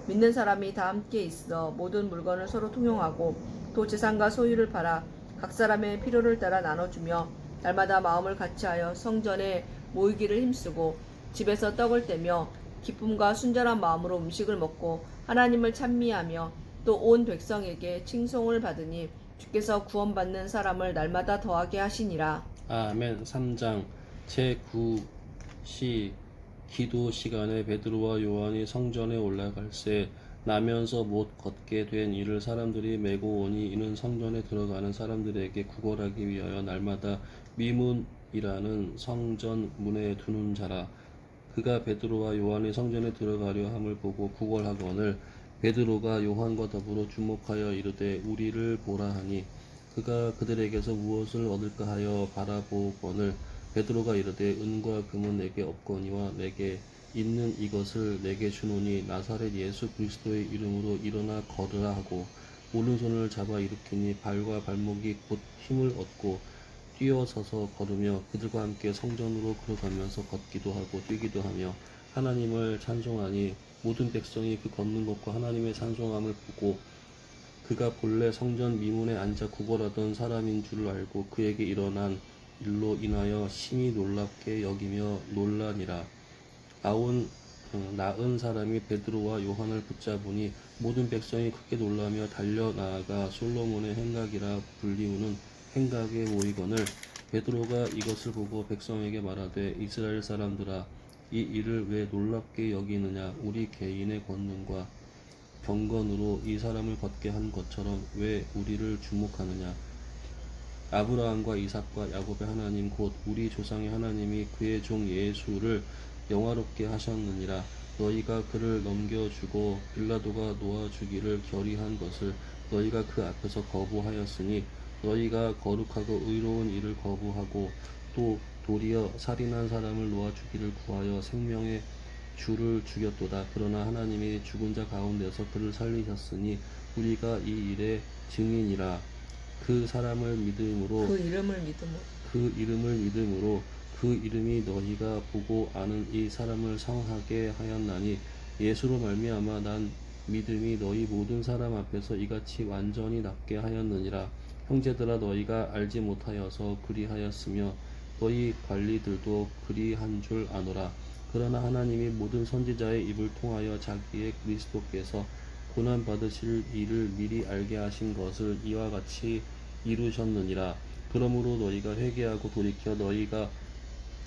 믿는 사람이 다 함께 있어 모든 물건을 서로 통용하고 또 재산과 소유를 팔아 각 사람의 필요를 따라 나눠주며 날마다 마음을 같이하여 성전에 모이기를 힘쓰고 집에서 떡을 떼며 기쁨과 순전한 마음으로 음식을 먹고 하나님을 찬미하며 또 온 백성에게 칭송을 받으니 주께서 구원받는 사람을 날마다 더하게 하시니라. 아멘. 3장 제9시 기도 시간에 베드로와 요한이 성전에 올라갈새 나면서 못 걷게 된 이를 사람들이 메고 오니 이는 성전에 들어가는 사람들에게 구걸하기 위하여 날마다 미문이라는 성전 문에 두는 자라. 그가 베드로와 요한이 성전에 들어가려 함을 보고 구걸하거늘 베드로가 요한과 더불어 주목하여 이르되 우리를 보라 하니 그가 그들에게서 무엇을 얻을까 하여 바라보거늘 베드로가 이르되 은과 금은 내게 없거니와 내게 있는 이것을 내게 주노니 나사렛 예수 그리스도의 이름으로 일어나 걸으라 하고 오른손을 잡아 일으키니 발과 발목이 곧 힘을 얻고 뛰어서서 걸으며 그들과 함께 성전으로 걸어가면서 걷기도 하고 뛰기도 하며 하나님을 찬송하니 모든 백성이 그 걷는 것과 하나님의 찬송함을 보고 그가 본래 성전 미문에 앉아 구걸하던 사람인 줄 알고 그에게 일어난 일로 인하여 심히 놀랍게 여기며 놀라니라. 나은 사람이 베드로와 요한을 붙잡으니 모든 백성이 크게 놀라며 달려 나아가 솔로몬의 행각이라 불리우는 행각에 모이거늘 베드로가 이것을 보고 백성에게 말하되 이스라엘 사람들아 이 일을 왜 놀랍게 여기느냐 우리 개인의 권능과 경건으로 이 사람을 걷게 한 것처럼 왜 우리를 주목하느냐 아브라함과 이삭과 야곱의 하나님 곧 우리 조상의 하나님이 그의 종 예수를 영화롭게 하셨느니라. 너희가 그를 넘겨주고 빌라도가 놓아주기를 결의한 것을 너희가 그 앞에서 거부하였으니 너희가 거룩하고 의로운 일을 거부하고 또 도리어 살인한 사람을 놓아주기를 구하여 생명의 주를 죽였도다. 그러나 하나님이 죽은 자 가운데서 그를 살리셨으니 우리가 이 일의 증인이라. 그 사람을 믿음으로 그 이름을 믿음으로 그 이름을 믿음으로 그 이름이 너희가 보고 아는 이 사람을 성하게 하였나니 예수로 말미암아 난 믿음이 너희 모든 사람 앞에서 이같이 완전히 낫게 하였느니라. 형제들아 너희가 알지 못하여서 그리하였으며 너희 관리들도 그리한 줄 아노라. 그러나 하나님이 모든 선지자의 입을 통하여 자기의 그리스도께서 고난 받으실 일을 미리 알게 하신 것을 이와 같이 이루셨느니라. 그러므로 너희가 회개하고 돌이켜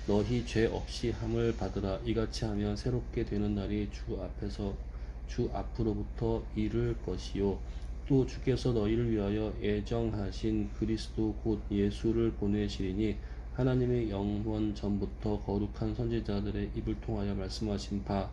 너희 죄 없이 함을 받으라. 이같이 하면 새롭게 되는 날이 주 앞으로부터 이를 것이요 또 주께서 너희를 위하여 애정하신 그리스도 곧 예수를 보내시리니 하나님의 영원 전부터 거룩한 선지자들의 입을 통하여 말씀하신 바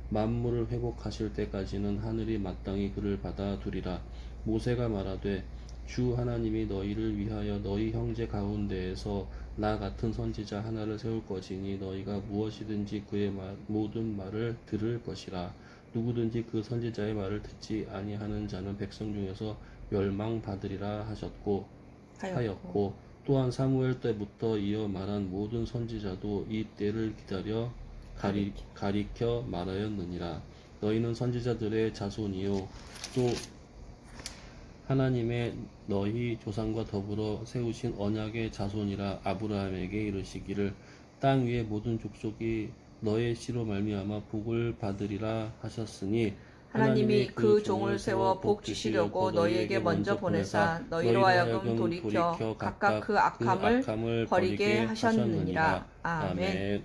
만물을 회복하실 때까지는 하늘이 마땅히 그를 받아두리라. 모세가 말하되 주 하나님이 너희를 위하여 너희 형제 가운데에서 나 같은 선지자 하나를 세울 것이니 너희가 무엇이든지 그의 모든 말을 들을 것이라. 누구든지 그 선지자의 말을 듣지 아니하는 자는 백성 중에서 멸망받으리라 하였고 또한 사무엘 때부터 이어 말한 모든 선지자도 이 때를 기다려 가리켜 말하였느니라. 너희는 선지자들의 자손이요 또 하나님의 너희 조상과 더불어 세우신 언약의 자손이라. 아브라함에게 이르시기를 땅 위의 모든 족속이 너의 씨로 말미암아 복을 받으리라 하셨으니 하나님이 그 종을 세워 복 주시려고 너희에게 먼저 보내사 너희로 하여금 돌이켜 각각 그 악함을 버리게 하셨느니라. 아멘.